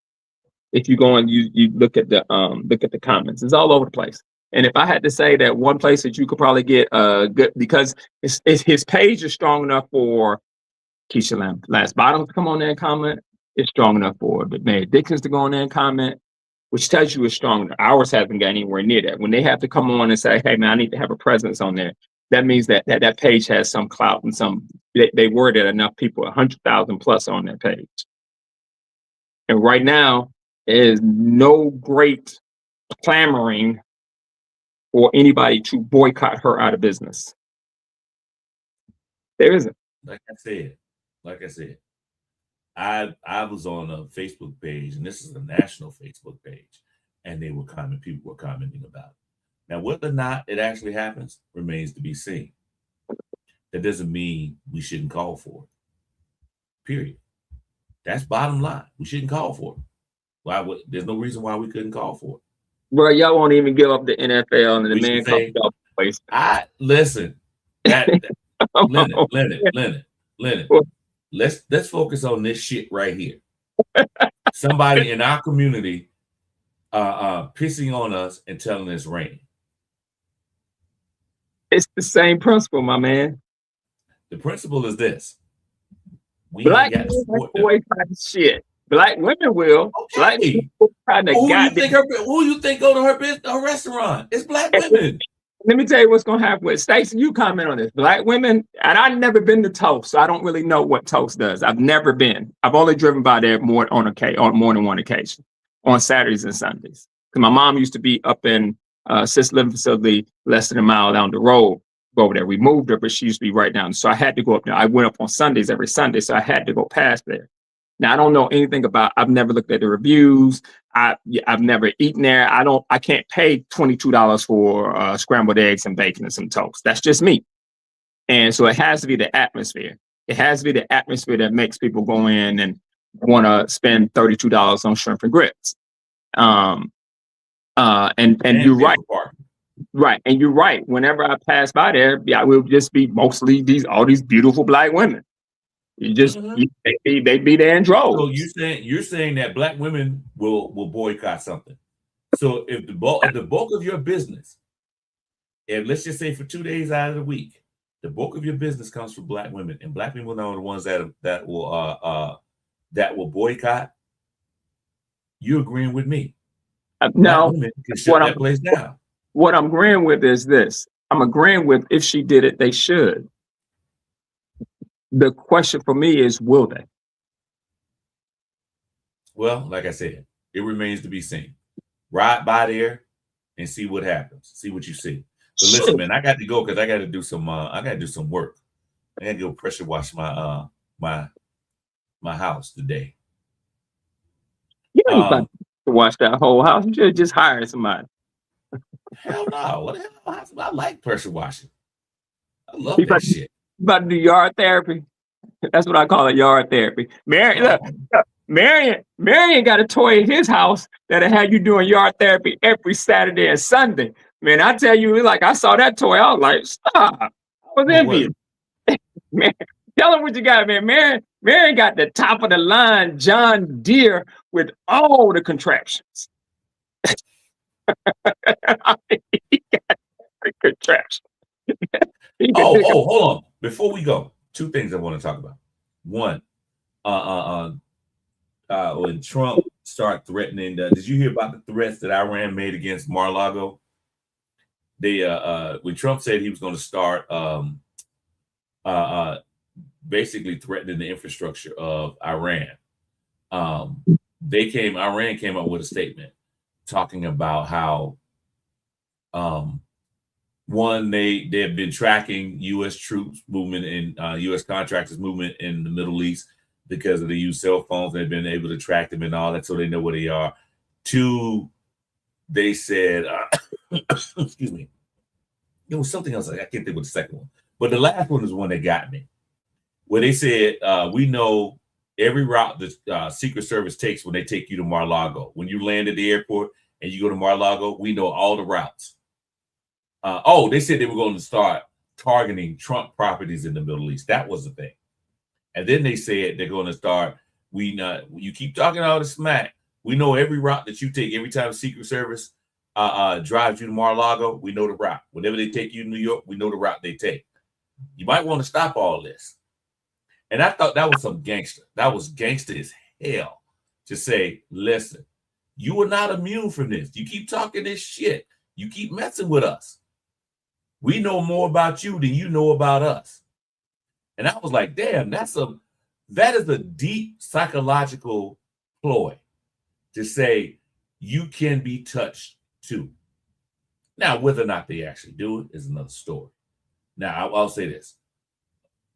If you go and you look at the comments, it's all over the place. And if I had to say that one place that you could probably get good, because his page is strong enough for Keisha Lance Bottoms to come on there and comment. It's strong enough for Mary Dixon to go on there and comment, which tells you it's strong. Ours haven't got anywhere near that. When they have to come on and say, hey man, I need to have a presence on there, that means that page has some clout and they worded enough people, 100,000 plus on that page. And right now, there is no great clamoring for anybody to boycott her out of business. There isn't. Like I said, I was on a Facebook page, and this is a national Facebook page, and they were people were commenting about it. Now, whether or not it actually happens remains to be seen. That doesn't mean we shouldn't call for it. Period. That's bottom line. We shouldn't call for it. Why would there's no reason why we couldn't call for it. Bro, y'all won't even give up the NFL and the man comes up. Listen. Leonard. Let's focus on this shit right here. Somebody in our community pissing on us and telling us raining. It's the same principle, my man. The principle is this. Black men boycott shit. Black women will. Okay. Black people who you think go to her restaurant? It's black women. Let me tell you what's gonna happen with Stacey. You comment on this. Black women, and I've never been to Toast, so I don't really know what Toast does. I've never been. I've only driven by there on more than one occasion, on Saturdays and Sundays. Because my mom used to be up in assisted living facility less than a mile down the road. Over there, we moved her, but she used to be right down. So I had to go up there. I went up on Sundays every Sunday, so I had to go past there. Now I don't know anything about. I've never looked at the reviews. I've never eaten there. I can't pay $22 for scrambled eggs and bacon and some toast. That's just me. And so it has to be the atmosphere. It has to be the atmosphere that makes people go in and want to spend $32 on shrimp and grits. And you're right. Right. And you're right. Whenever I pass by there, I will just be mostly all these beautiful black women. They be there in droves. So you're saying that black women will boycott something. So if the bulk of your business, and let's just say for 2 days out of the week, the bulk of your business comes from black women, and black people are the ones that will boycott, you're agreeing with me. No, shut that place down. What I'm agreeing with is this. I'm agreeing with if she did it, they should. The question for me is, will they? Well, like I said, it remains to be seen. Ride by there and see what happens. See what you see. But listen, man, I got to go because I got to do some. I got to do some work. I got to go pressure wash my house today. You don't about to wash that whole house. You should just hire somebody. Hell no! What the hell? I like pressure washing. I love that shit. You about to do yard therapy? That's what I call it, yard therapy. Marion got a toy in his house that'll have you doing yard therapy every Saturday and Sunday. Man, I tell you, like I saw that toy, I was like, stop. I was envious. Man, tell him what you got, man. Marion got the top of the line John Deere with all the contraptions. He got the contraption. Hold on. Before we go, two things I want to talk about. One, when Trump started threatening, did you hear about the threats that Iran made against Mar-a-Lago? They when Trump said he was going to start basically threatening the infrastructure of Iran, Iran came up with a statement talking about how one, they have been tracking U.S. troops movement and U.S. contractors movement in the Middle East because they use cell phones. They've been able to track them and all that, so they know where they are. Two, they said, excuse me, there was something else. I can't think of the second one, but the last one is one that got me, where they said, we know every route the Secret Service takes when they take you to Mar-a-Lago. When you land at the airport and you go to Mar-a-Lago, we know all the routes. They said they were going to start targeting Trump properties in the Middle East. That was the thing. And then they said they're going to start, you keep talking all the smack. We know every route that you take. Every time Secret Service drives you to Mar-a-Lago, we know the route. Whenever they take you to New York, we know the route they take. You might want to stop all this. And I thought that was some gangster. That was gangster as hell to say, listen, you are not immune from this. You keep talking this shit. You keep messing with us. We know more about you than you know about us. And I was like, damn, that is a deep psychological ploy to say you can be touched too. Now, whether or not they actually do it is another story. Now, I'll say this.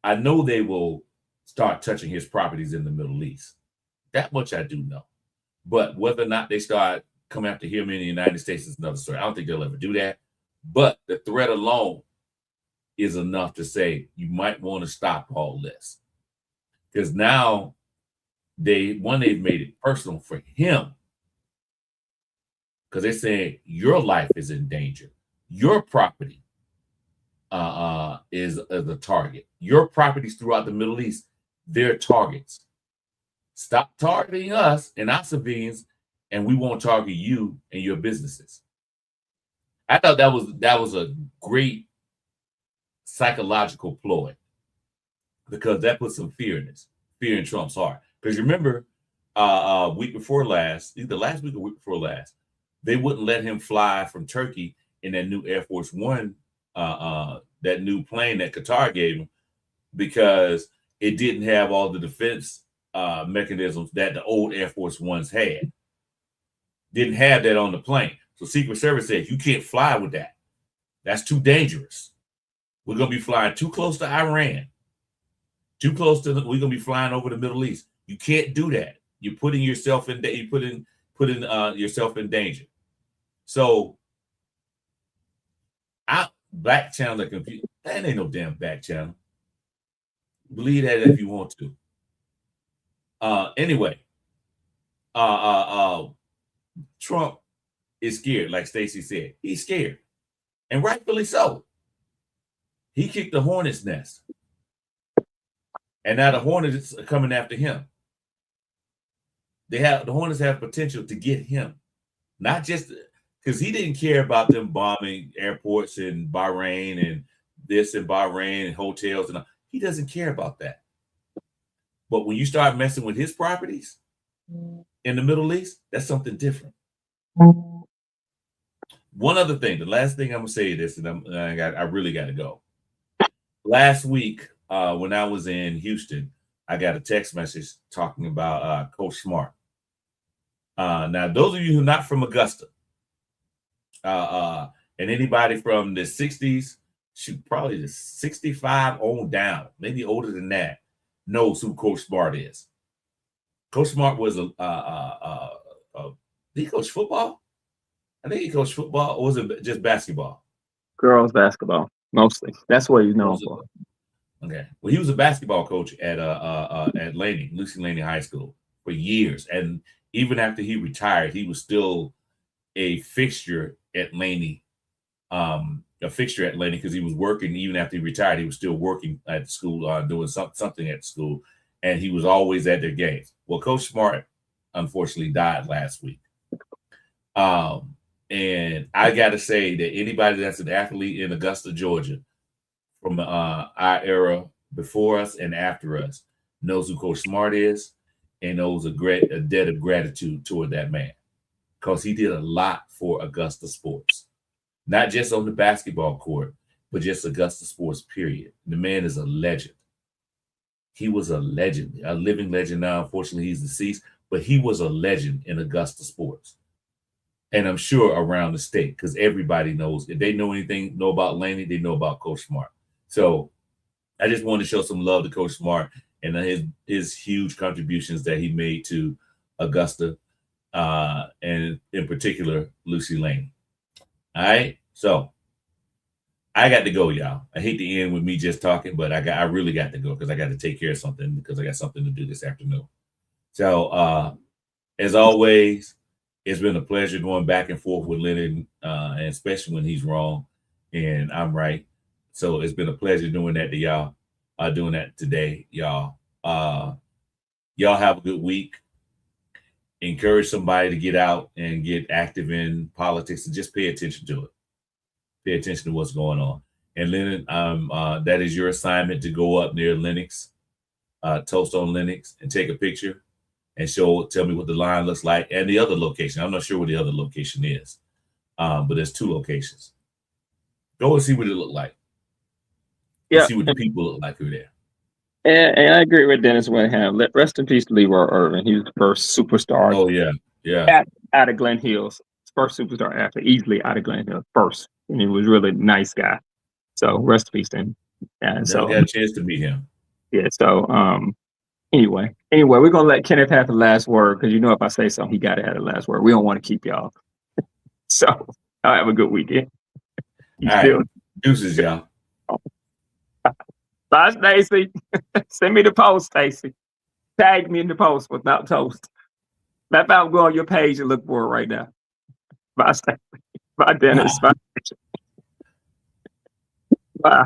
I know they will start touching his properties in the Middle East. That much I do know. But whether or not they start come after him in the United States is another story. I don't think they'll ever do that. But the threat alone is enough to say you might want to stop all this. Because now they've made it personal for him. Because they're saying your life is in danger. Your property is the target. Your properties throughout the Middle East, they're targets. Stop targeting us and our civilians, and we won't target you and your businesses. I thought that was a great psychological ploy, because that put some fear in Trump's heart. Because you remember, week before last, either last week or week before last, they wouldn't let him fly from Turkey in that new Air Force One, that new plane that Qatar gave him, because it didn't have all the defense mechanisms that the old Air Force Ones had. Didn't have that on the plane. So Secret Service said, you can't fly with that. That's too dangerous. We're going to be flying too close to Iran. Too close to we're going to be flying over the Middle East. You can't do that. You're putting yourself in yourself in danger. So back channel the computer. That ain't no damn back channel. Believe that if you want to. Anyway, Trump is scared, like Stacey said. He's scared, and rightfully so. He kicked the hornet's nest, and now the Hornets are coming after him. The Hornets have potential to get him, not just because he didn't care about them bombing airports in Bahrain and this in Bahrain and hotels, and he doesn't care about that. But when you start messing with his properties in the Middle East, that's something different. One other thing, the last thing I'm gonna say this, and I really got to go. Last week, when I was in Houston, I got a text message talking about Coach Smart. Now, those of you who are not from Augusta, and anybody from the 60s, probably the 65 on down, maybe older than that, knows who Coach Smart is. Coach Smart was did he coach football? I think he coached football, or was it just basketball? Girls basketball, mostly. That's what he's known for. Okay. Well, he was a basketball coach at Lucy Laney High School for years. And even after he retired, he was still a fixture at Laney. Because he was working even after he retired. He was still working at the school, doing something at the school, and he was always at their games. Well, Coach Smart unfortunately died last week. And I got to say that anybody that's an athlete in Augusta, Georgia, from our era before us and after us, knows who Coach Smart is and knows a debt of gratitude toward that man, because he did a lot for Augusta sports, not just on the basketball court, but just Augusta sports, period. The man is a legend. He was a legend, a living legend now. Unfortunately, he's deceased, but he was a legend in Augusta sports. And I'm sure around the state, because everybody knows. If they know about Laney, they know about Coach Smart. So I just want to show some love to Coach Smart and his huge contributions that he made to Augusta, and in particular, Lucy Laney. All right. So I got to go, y'all. I hate to end with me just talking, but I really got to go because I got to take care of something, because I got something to do this afternoon. So as always, it's been a pleasure going back and forth with Leonard, and especially when he's wrong and I'm right. So it's been a pleasure doing that to y'all, doing that today, y'all. Y'all have a good week. Encourage somebody to get out and get active in politics and just pay attention to it. Pay attention to what's going on. And Leonard, that is your assignment, to go up near Lenox, Toast on Lenox, and take a picture and tell me what the line looks like, and the other location. I'm not sure what the other location is, but there's 2 locations. Go and see what it looked like. Yeah. See what the people look like who are there. And I agree with Dennis Winham. Rest in peace to Leroy Irvin. He was the first superstar. Oh, yeah. Out of Glen Hills. First superstar athlete, easily out of Glen Hills. First. And he was really a nice guy. So rest in peace to him. And so I got a chance to meet him. Yeah. So Anyway, we're gonna let Kenneth have the last word because if I say something, he gotta have the last word. We don't want to keep y'all. So I'll have a good weekend. All right. Deuces, y'all. Bye, Stacy. Send me the post, Stacy. Tag me in the post without toast. Matter of fact, I'll go on your page and look for it right now. Bye, Stacy. Bye, Dennis. Bye. Bye.